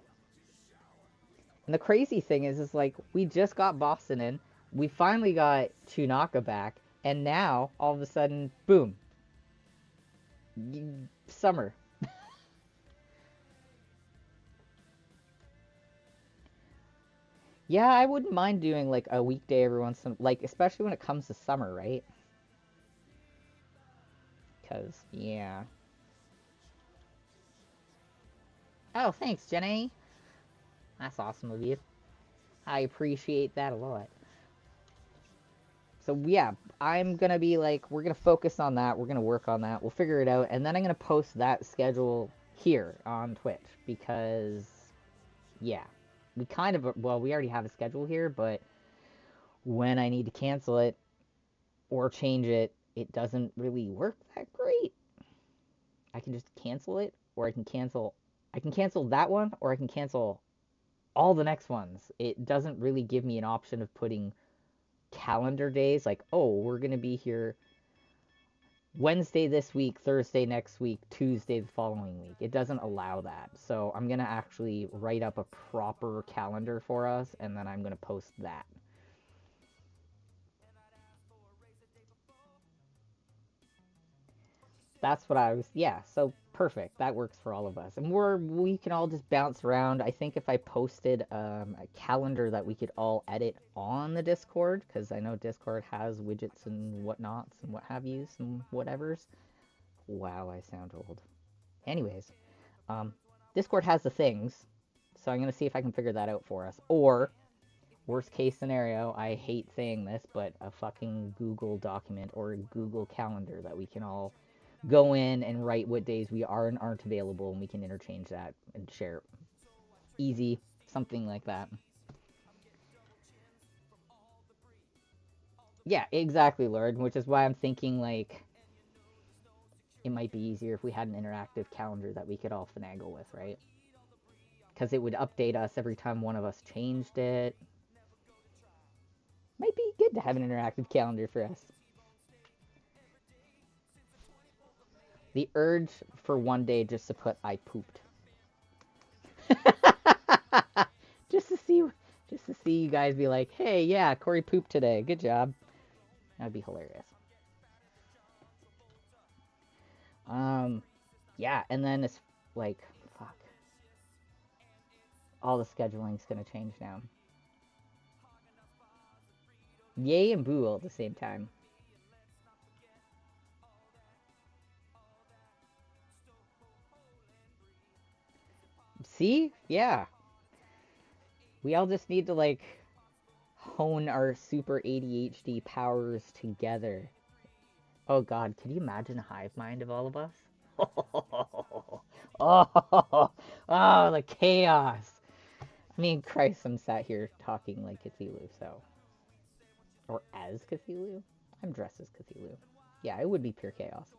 And the crazy thing is like we just got Boston in, we finally got Chunaka back, and now all of a sudden, boom, summer. Yeah, I wouldn't mind doing like a weekday every once in like, especially when it comes to summer, right? Cause yeah. Oh, thanks, Jenny. That's awesome of you. I appreciate that a lot. So yeah, I'm gonna be like, we're gonna focus on that. We're gonna work on that. We'll figure it out, and then I'm gonna post that schedule here on Twitch because yeah, we kind of well, we already have a schedule here, but when I need to cancel it or change it, it doesn't really work that great. I can just cancel it, or I can cancel that one, or I can cancel all the next ones. It doesn't really give me an option of putting calendar days like, oh, we're gonna be here Wednesday this week, Thursday next week, Tuesday the following week. It doesn't allow that. So I'm going to actually write up a proper calendar for us, and then I'm going to post that. That's what I was, yeah, so perfect. That works for all of us. And we can all just bounce around. I think if I posted a calendar that we could all edit on the Discord, because I know Discord has widgets and whatnots and what have yous and whatevers. Wow, I sound old. Anyways, Um, Discord has the things, so I'm gonna see if I can figure that out for us. Or, worst case scenario, I hate saying this, but a fucking Google document or a Google calendar that we can all go in and write what days we are and aren't available, and we can interchange that and share. Easy, something like that. Yeah, exactly, Lord. Which is why I'm thinking like it might be easier if we had an interactive calendar that we could all finagle with, right? Because it would update us every time one of us changed it. Might be good to have an interactive calendar for us. The urge for one day just to put I pooped. just to see just to see you guys be like, hey, yeah, Corey pooped today. Good job. That'd be hilarious. Um, yeah, and then it's like, fuck, all the scheduling's gonna change now. Yay and boo all at the same time. See? Yeah. We all just need to like hone our super ADHD powers together. Oh god, can you imagine a hive mind of all of us? oh, oh, the chaos. I mean, Christ, I'm sat here talking like Cthulhu, so. Or as Cthulhu? I'm dressed as Cthulhu. Yeah, it would be pure chaos.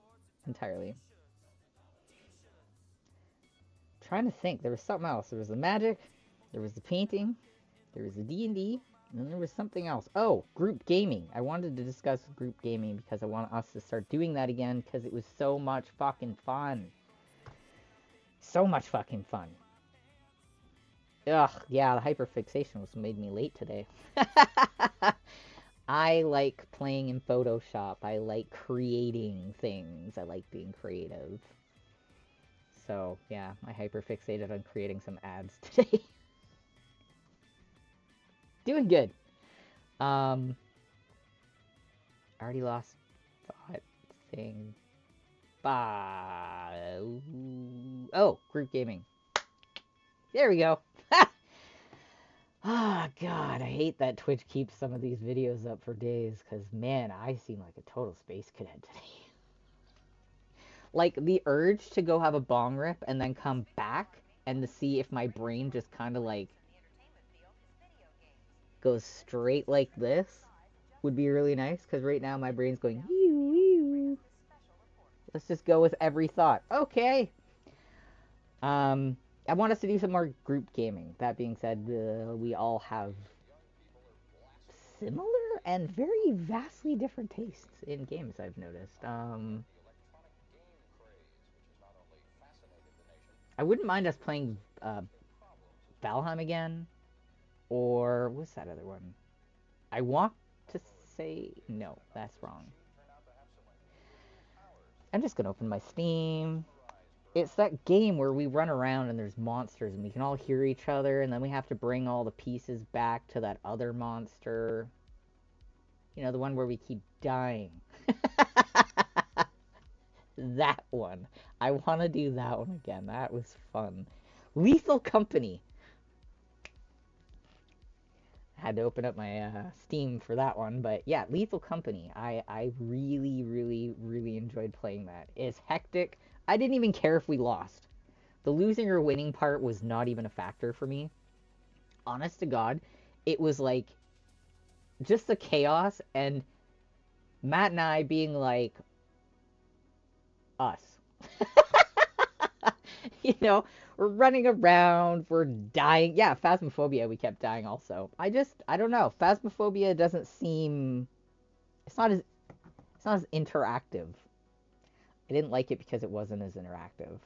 Entirely. Trying to think. There was something else. There was the magic, there was the painting, there was the D&D, and then there was something else. Oh, group gaming. I wanted to discuss group gaming because I want us to start doing that again because it was so much fucking fun. So much fucking fun. Ugh, yeah, the hyperfixation was made me late today. I like playing in Photoshop. I like creating things. I like being creative. So, yeah, I hyperfixated on creating some ads today. Doing good. Um, I already lost thought thing. Oh, group gaming. There we go. Ah, God, I hate that Twitch keeps some of these videos up for days, because, man, I seem like a total space cadet today. Like, the urge to go have a bong rip and then come back and to see if my brain just kind of, like, goes straight like this would be really nice, because right now my brain's going, ew, ew. Let's just go with every thought. Okay. Um, I want us to do some more group gaming. That being said, we all have similar and very vastly different tastes in games, I've noticed. I wouldn't mind us playing Valheim again, or what's that other one? I want to say no, that's wrong. I'm just gonna open my Steam. It's that game where we run around and there's monsters and we can all hear each other and then we have to bring all the pieces back to that other monster. You know, the one where we keep dying. That one. I want to do that one again. That was fun. Lethal Company. I had to open up my Steam for that one, but yeah, Lethal Company. I really, really, really enjoyed playing that. It's hectic. I didn't even care if we lost. The losing or winning part was not even a factor for me. Honest to God, it was like just the chaos and Matt and I being like us. You know, we're running around, we're dying. Yeah, Phasmophobia, we kept dying also. I don't know. Phasmophobia doesn't seem, it's not as, it's not as interactive. I didn't like it because it wasn't as interactive.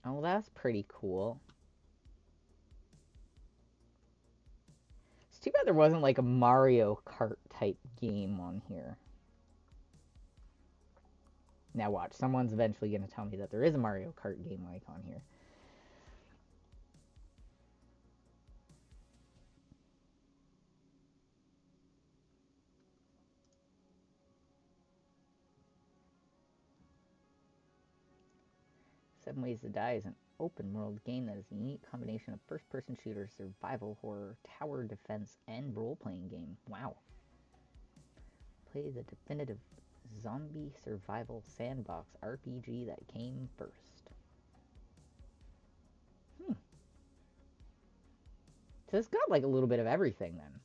Oh, that's pretty cool. It's too bad there wasn't like a Mario Kart type game on here. Now watch, someone's eventually going to tell me that there is a Mario Kart game icon here. Seven Ways to Die is an open world game that is a unique combination of first person shooter, survival horror, tower defense, and role playing game. Wow. Play the definitive zombie survival sandbox RPG that came first. So it's got like a little bit of everything then.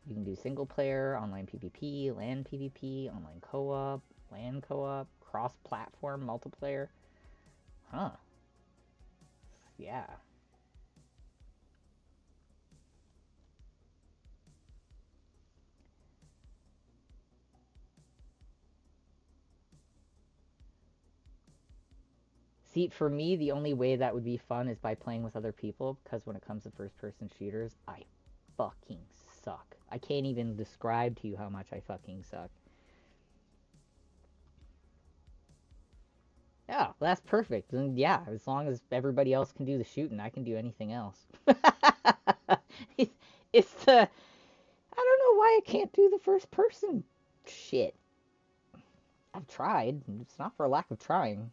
You can do single player, online PvP, LAN PvP, online co-op, LAN co-op, cross-platform multiplayer. Huh. Yeah. See, for me, the only way that would be fun is by playing with other people, because when it comes to first-person shooters, I fucking suck. I can't even describe to you how much I fucking suck. Yeah, well, that's perfect. And yeah, as long as everybody else can do the shooting, I can do anything else. it's the... I don't know why I can't do the first-person shit. I've tried. It's not for a lack of trying.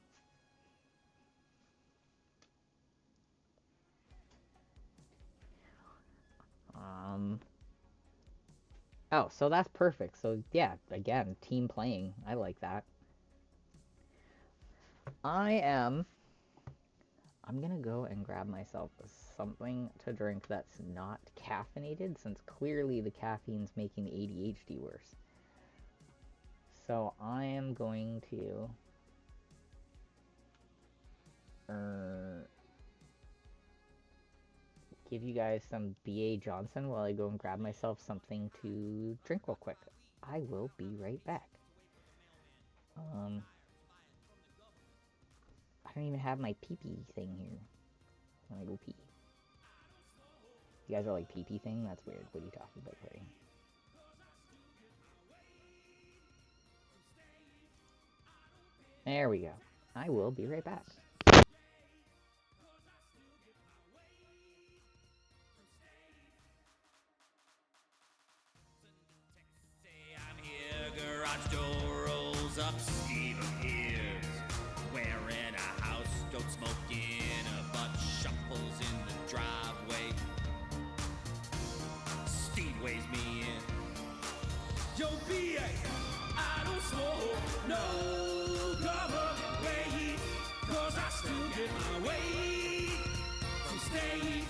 Oh, so that's perfect. So yeah, again, team playing. I like that. I'm gonna go and grab myself something to drink that's not caffeinated, since clearly the caffeine's making the ADHD worse. So I am going to give you guys some B.A. Johnson while I go and grab myself something to drink real quick. I will be right back. I don't even have my pee-pee thing here. When I go pee. You guys are like pee-pee thing? That's weird. What are you talking about, Clary? There we go. I will be right back. Garage door rolls up, Steve appears, wearing a house coat, smoking a butt, shuffles in the driveway. Steve waves me in. Yo, B.A., I don't smoke no government way, 'cause I still get my way from state.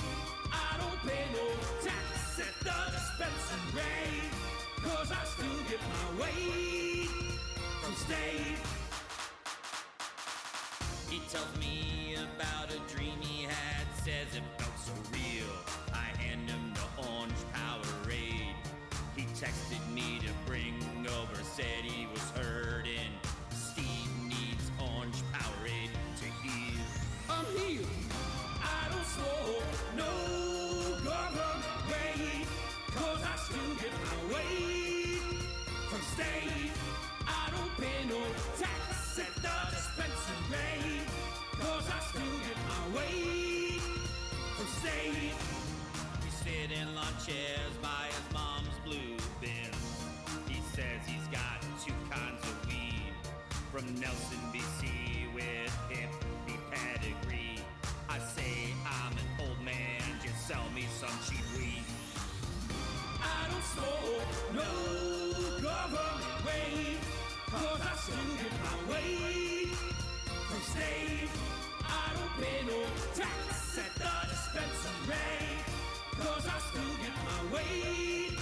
I don't pay no tax at the dispensary, 'cause I still get my way from state. He tells me about a dream he had, says it felt so real. I hand him the orange Powerade. He texted me to bring over, said he was hurting. Steve needs orange Powerade to heal. I'm healed. I don't smoke no government way, 'cause I still get my way from state. I don't pay no tax at the dispensary, 'cause I still get my way from state. We sit in lawn chairs by his mom's blue bin. He says he's got 2 kinds of weed from Nelson, BC with hippie pedigree. I say I'm an old man, just sell me some cheap weed. I don't smoke no government way, 'cause I still get my way from state. I don't pay no tax at the dispensary, 'cause I still get my way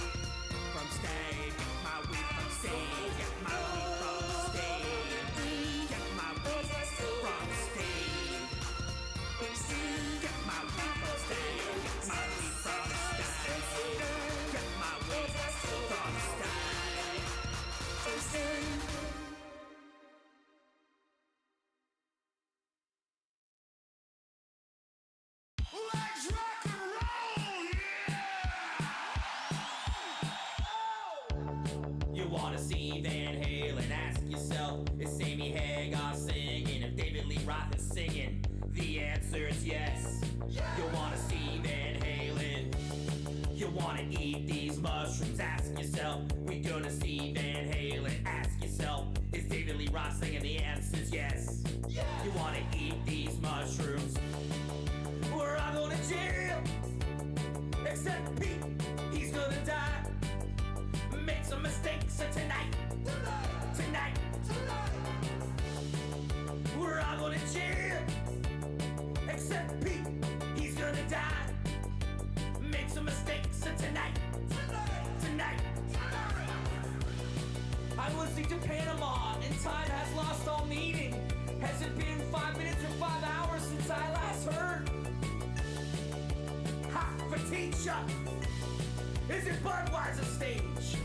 from state. Get my weed from state. Get my weed from state. Get my weed from state. Get my weed from state. Get my weed from state. Get my weed from state. Let's rock and roll, yeah! You see Van Halen, ask yourself, is Sammy Hagar singing? If David Lee Roth is singing, the answer is yes. You wanna see Van Halen? You wanna eat these mushrooms? Ask yourself, we gonna see Van Halen? Ask yourself, is David Lee Roth singing? The answer is yes. You wanna eat these mushrooms? We're all going to jail, except Pete, he's gonna die. Make some mistakes tonight. We're all going to jail, except Pete, he's gonna die. Make some mistakes tonight. I'm listening to Panama, and time has lost all meaning. Has it been 5 minutes or 5 hours since I last heard? Ha, for teacher. Is it Budweiser stage?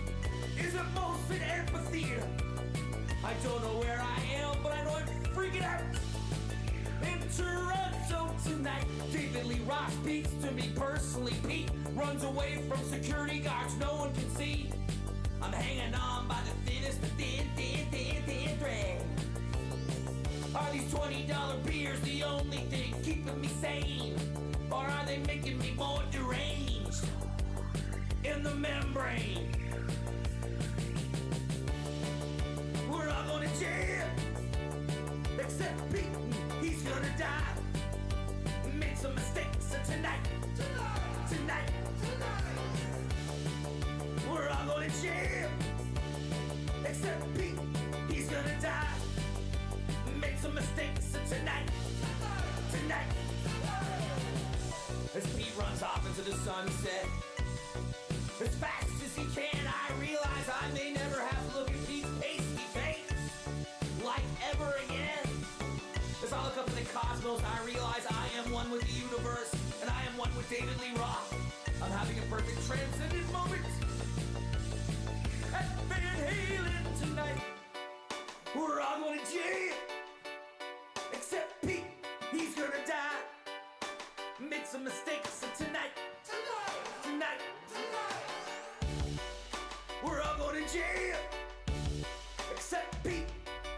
Is it Molson Amphitheater? I don't know where I am, but I know I'm freaking out. In Toronto tonight, David Lee Roth speaks to me personally. Pete runs away from security guards no one can see. I'm hanging on by the thinnest of thin thread. Are these $20 beers the only thing keeping me sane? Or are they making me more deranged in the membrane? We're all going to jail, except Pete, he's gonna die. Make some mistakes tonight. We're all going to jail, except Pete, he's gonna die. Make some mistakes tonight. As Pete runs off into the sunset, as fast as he can, I realize I may never have to look at Pete's pasty face like ever again. As I look up in the cosmos, I realize I am one with the universe, and I am one with David Lee Roth. I'm having a perfect transcendent moment at Van Halen tonight. We're all going to jail, except Pete, he's gonna die. Make some mistakes tonight. We're all going to jail, except Pete,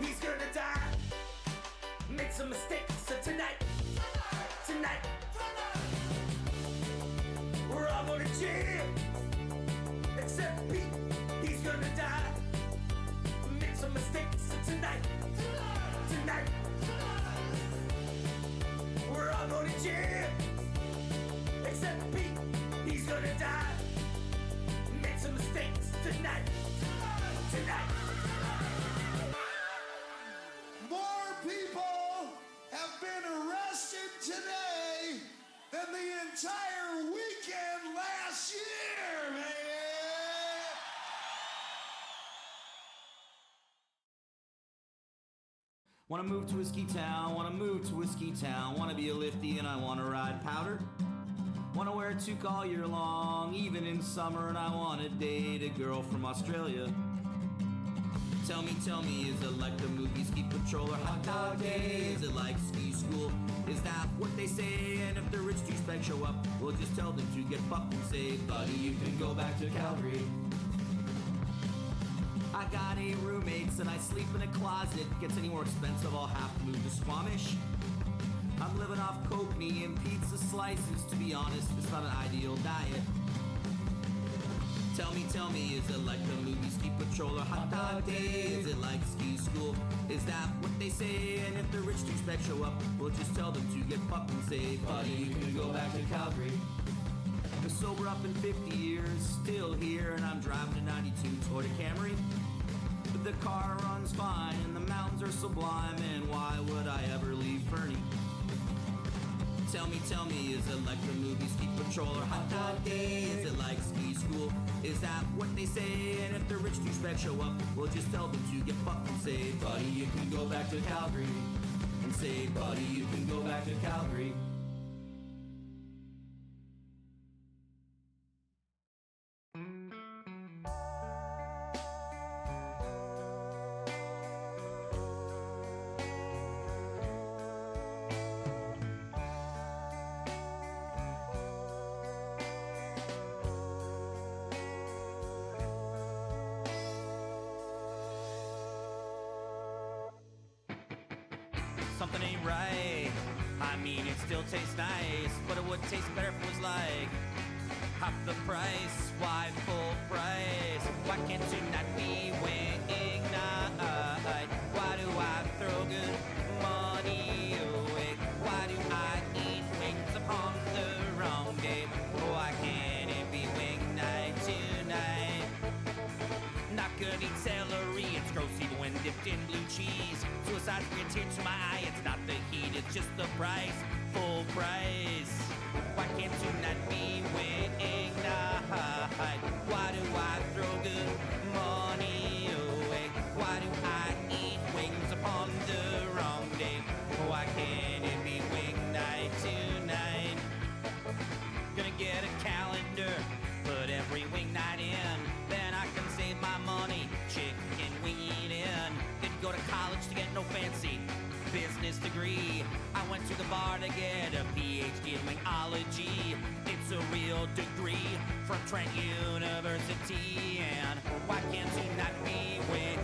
he's gonna die. Make some mistakes tonight. We're all going to jail, except Pete, he's gonna die. Make some mistakes tonight. We're all going to jail, except Pete, he's gonna die. Make some mistakes tonight. More people have been arrested today than the entire weekend last year, man! Wanna move to Whiskey Town, wanna be a lifty and I wanna ride powder. Wanna wear a toque all year long, even in summer, and I wanna date a girl from Australia. Tell me, is it like the movie Ski Patrol or Hot Dog Day? Is it like ski school? Is that what they say? And if the rich douchebags show up, we'll just tell them to get fucked and say, buddy, you can go back to Calgary. I got 8 roommates and I sleep in a closet. Gets any more expensive, I'll have to move to Squamish. I'm living off Cockney and pizza slices. To be honest, it's not an ideal diet. Tell me, is it like the movie Ski Patrol or Hot Dog Day? Is it like ski school? Is that what they say? And if the rich douchebags show up, we'll just tell them to get fucked and say, buddy, you can go back to Calgary. I'm sober up in 50 years, still here, and I'm driving a 92 Toyota Camry. But the car runs fine, and the mountains are sublime, and why would I ever leave Fernie? Tell me, is it like the movie Ski Patrol or Hot Dog Day? Is it like ski school? Is that what they say? And if the rich douchebags show up, we'll just tell them to get fucked and say, buddy, you can go back to Calgary. And say, buddy, you can go back to Calgary. something ain't right. I mean, it still tastes nice, but it would taste better if it was like half the price. Why full price? Why can't you not be wing night? Why do I throw good money away? Why do I eat wings upon the wrong day? Why can't it be wing night tonight? Not gonna eat celery, it's gross even when dipped in blue cheese. Suicide's bring a tear to my eye, it's not the heat, it's just the price, full price. Why can't you not be winning night? Why do I throw good money away? Why do I eat wings upon the wrong day? Why can't it be wing night tonight? Gonna get a calendar, put every wing night in, then I can save my money, chicken winging in. Didn't go to college to get no fancy business degree. I went to the bar to get a PhD in wingology. It's a real degree from Trent University. And why can't you not be wing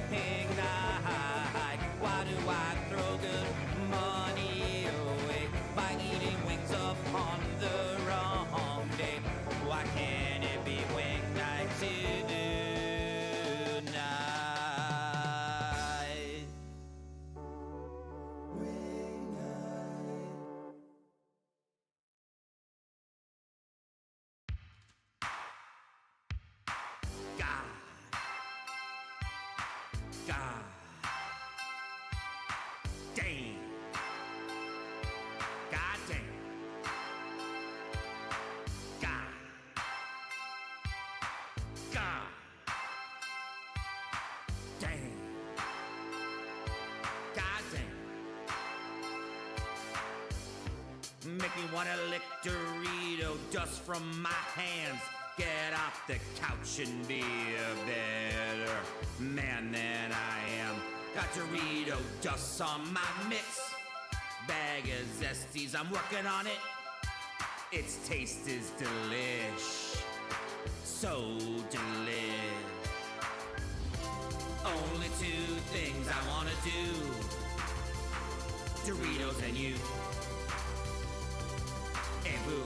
night? Why do I throw good money away by eating wings up on the wrong day? Why can't it be wing night tonight? God. God. Damn. God damn. God. God. Damn. God damn. Make me wanna lick Dorito dust from my hands. Get off the couch and be a better man than I am. Got Dorito dust on my mitts. Bag of zesties, I'm working on it. Its taste is delish. So delish. Only two things I wanna do. Doritos and you. And boo.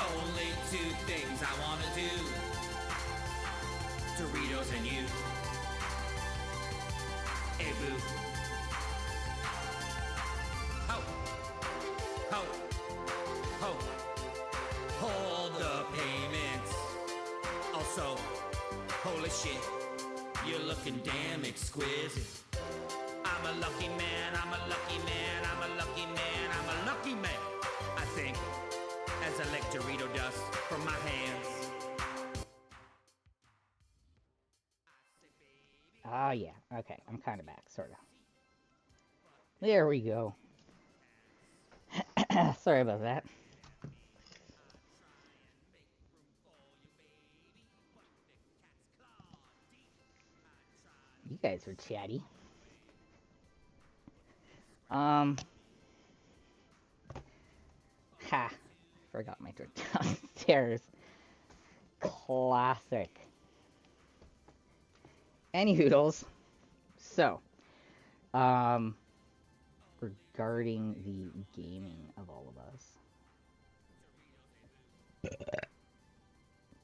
Only two things I wanna do. Doritos and you. Hey boo. Ho. Ho. Ho. Hold the payments. Also, holy shit, you're looking damn exquisite. I'm a lucky man, I'm a lucky man, I'm a lucky man, I'm a lucky man. I think, as I lick Dorito dust from my hands. Ah, yeah. Okay, I'm kind of back, sort of. There we go. Sorry about that. You guys are chatty. Ha! Forgot my drink downstairs. Classic. Any hoodles. So, regarding the gaming of all of us,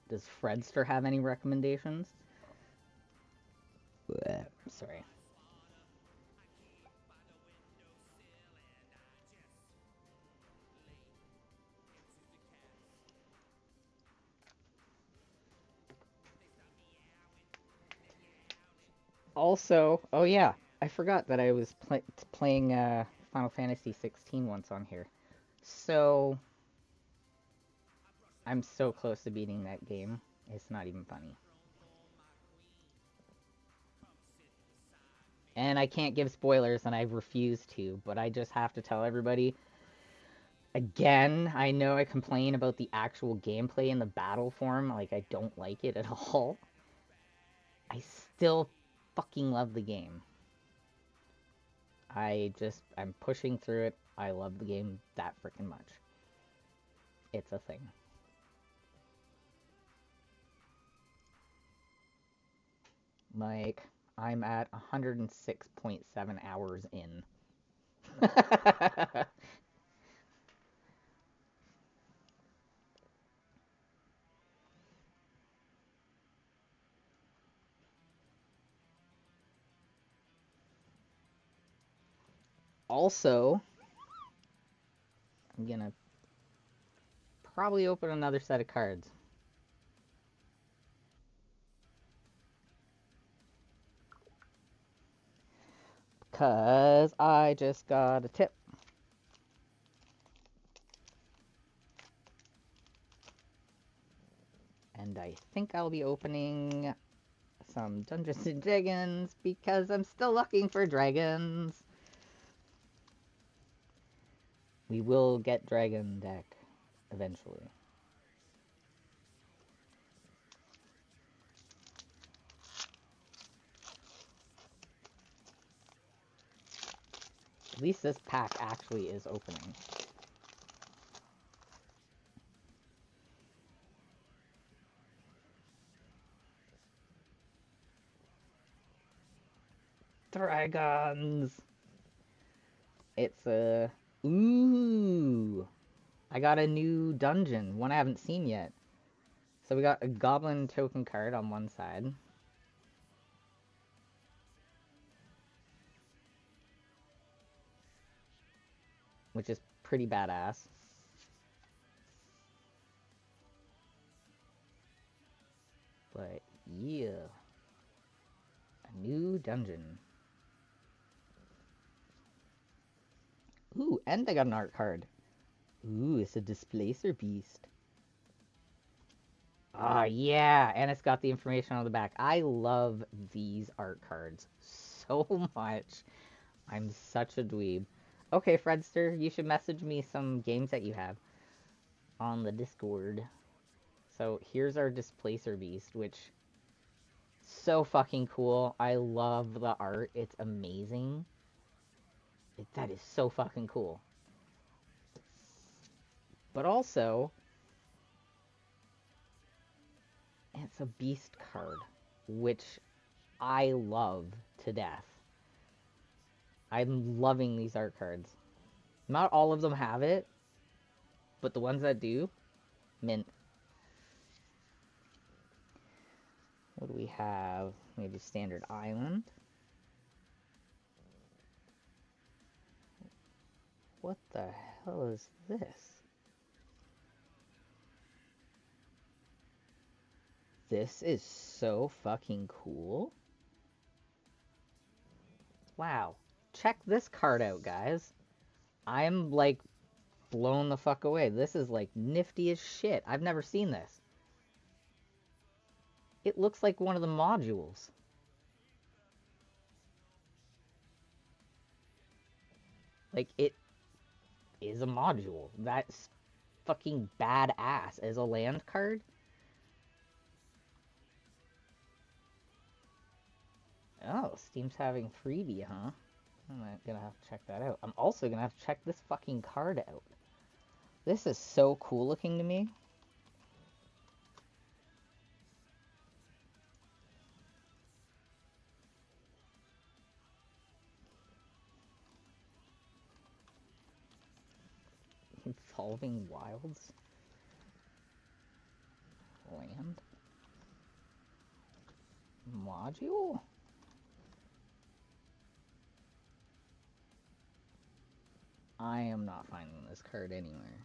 does Fredster have any recommendations? Sorry. Also, oh yeah, I forgot that I was playing Final Fantasy 16 once on here. So, I'm so close to beating that game. It's not even funny. And I can't give spoilers, and I refuse to, but I just have to tell everybody. Again, I know I complain about the actual gameplay in the battle form, like I don't like it at all. I still fucking love the game. I'm pushing through it. I love the game that freaking much. It's a thing. Like, I'm at 106.7 hours in. Also, I'm gonna probably open another set of cards. Because I just got a tip. And I think I'll be opening some Dungeons and Dragons because I'm still looking for dragons. We will get dragon deck eventually. At least this pack actually is opening. Dragons! It's a... Ooh! I got a new dungeon, one I haven't seen yet. So we got a goblin token card on one side. Which is pretty badass. But yeah. A new dungeon. Ooh, and I got an art card. Ooh, it's a displacer beast. Ah, yeah, and it's got the information on the back. I love these art cards so much. I'm such a dweeb. Okay, Fredster, you should message me some games that you have on the Discord. So here's our displacer beast, which so fucking cool. I love the art. It's amazing. That is so fucking cool. But also, it's a beast card, which I love to death. I'm loving these art cards. Not all of them have it, but the ones that do, mint. What do we have? Maybe standard island. What the hell is this? This is so fucking cool. Wow. Check this card out, guys. I'm, like, blown the fuck away. This is, like, nifty as shit. I've never seen this. It looks like one of the modules. Like, it is a module. That's fucking badass as a land card. Oh, Steam's having freebie, huh? I'm gonna have to check that out. I'm also gonna have to check this fucking card out. This is so cool looking to me. Evolving Wilds. Land. Module? I am not finding this card anywhere.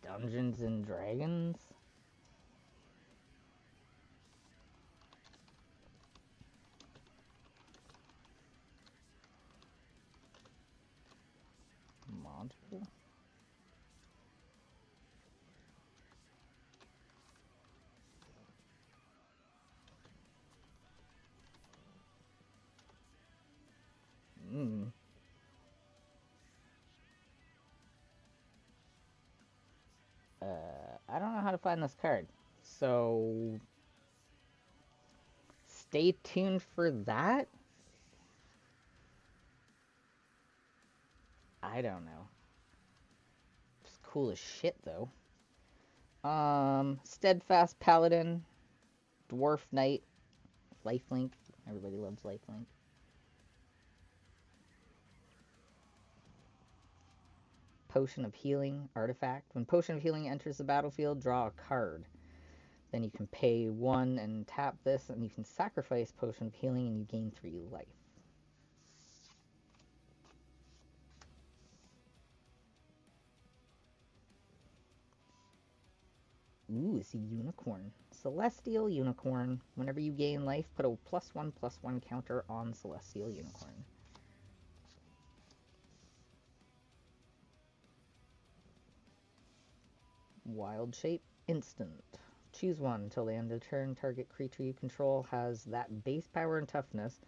Dungeons and Dragons? Module? I don't know how to find this card. So, stay tuned for that? I don't know. It's cool as shit, though. Steadfast Paladin. Dwarf Knight, lifelink. Everybody loves lifelink. Potion of Healing, artifact. When Potion of Healing enters the battlefield, draw a card. Then you can pay 1 and tap this, and you can sacrifice Potion of Healing and you gain 3 life. Ooh, it's a unicorn. Celestial Unicorn. Whenever you gain life, put a +1/+1 counter on Celestial Unicorn. Wild Shape, instant. Choose one until the end of the turn. Target creature you control has that base power and toughness,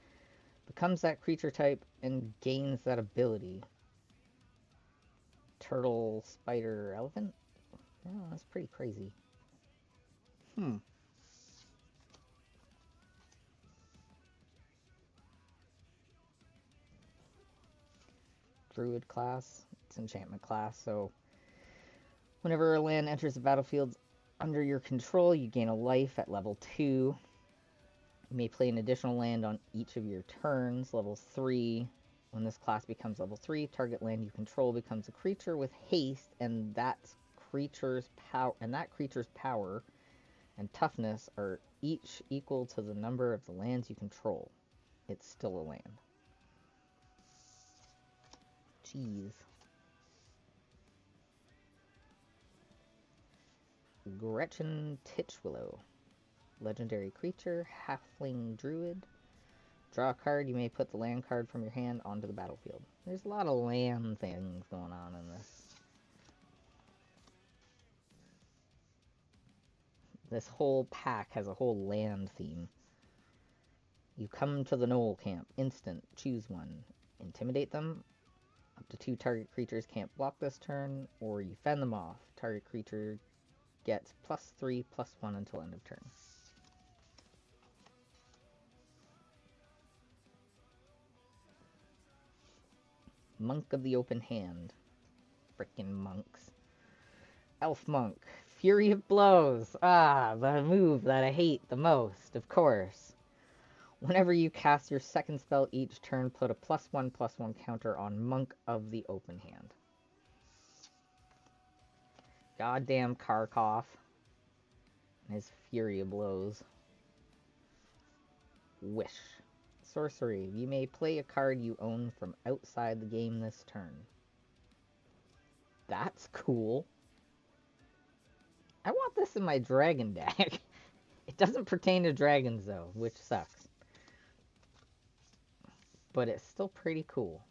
becomes that creature type, and gains that ability. Turtle, spider, elephant? Oh, that's pretty crazy. Druid class. It's enchantment class, so whenever a land enters the battlefield under your control, you gain a life at level 2. You may play an additional land on each of your turns. Level 3. When this class becomes level 3, target land you control becomes a creature with haste, and that creature's power and toughness are each equal to the number of the lands you control. It's still a land. Jeez. Gretchen Titchwillow. Legendary creature, halfling druid. Draw a card. You may put the land card from your hand onto the battlefield. There's a lot of land things going on in this. This whole pack has a whole land theme. You come to the Knoll camp. Instant. Choose one. Intimidate them. Up to 2 target creatures can't block this turn, or you fend them off. Target creature gets +3/+1 until end of turn. Monk of the Open Hand. Frickin' monks. Elf Monk. Fury of Blows. Ah, the move that I hate the most, of course. Whenever you cast your second spell each turn, put a +1/+1 counter on Monk of the Open Hand. Goddamn Karkov. And his Fury of Blows. Wish. Sorcery. You may play a card you own from outside the game this turn. That's cool. I want this in my dragon deck. It doesn't pertain to dragons, though, which sucks. But it's still pretty cool.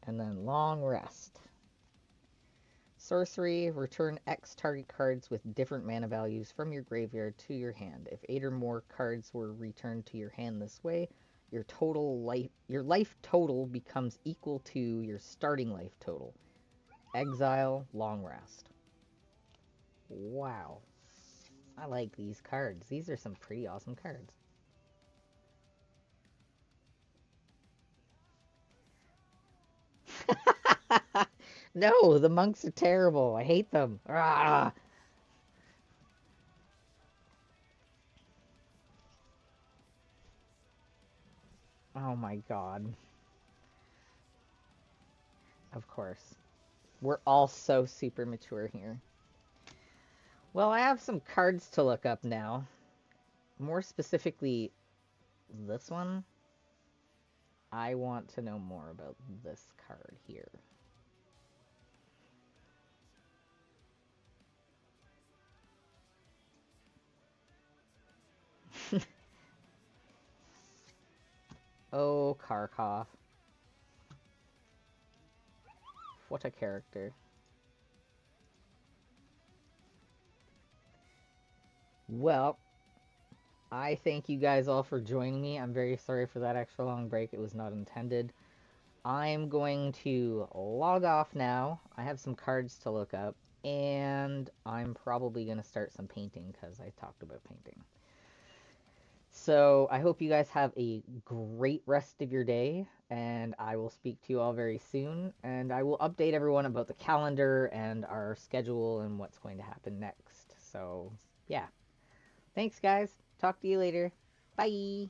And then Long Rest. Sorcery, return X target cards with different mana values from your graveyard to your hand. If 8 or more cards were returned to your hand this way, your life total becomes equal to your starting life total. Exile, Long Rest. Wow. I like these cards. These are some pretty awesome cards. No, the monks are terrible. I hate them. Ah! Oh my god. Of course. We're all so super mature here. Well, I have some cards to look up now. More specifically, this one. I want to know more about this card here. Oh, Karkov. What a character. Well, I thank you guys all for joining me. I'm very sorry for that extra long break. It was not intended. I'm going to log off now. I have some cards to look up, and I'm probably going to start some painting because I talked about painting. So I hope you guys have a great rest of your day, and I will speak to you all very soon, and I will update everyone about the calendar and our schedule and what's going to happen next. So, yeah. Thanks, guys. Talk to you later. Bye.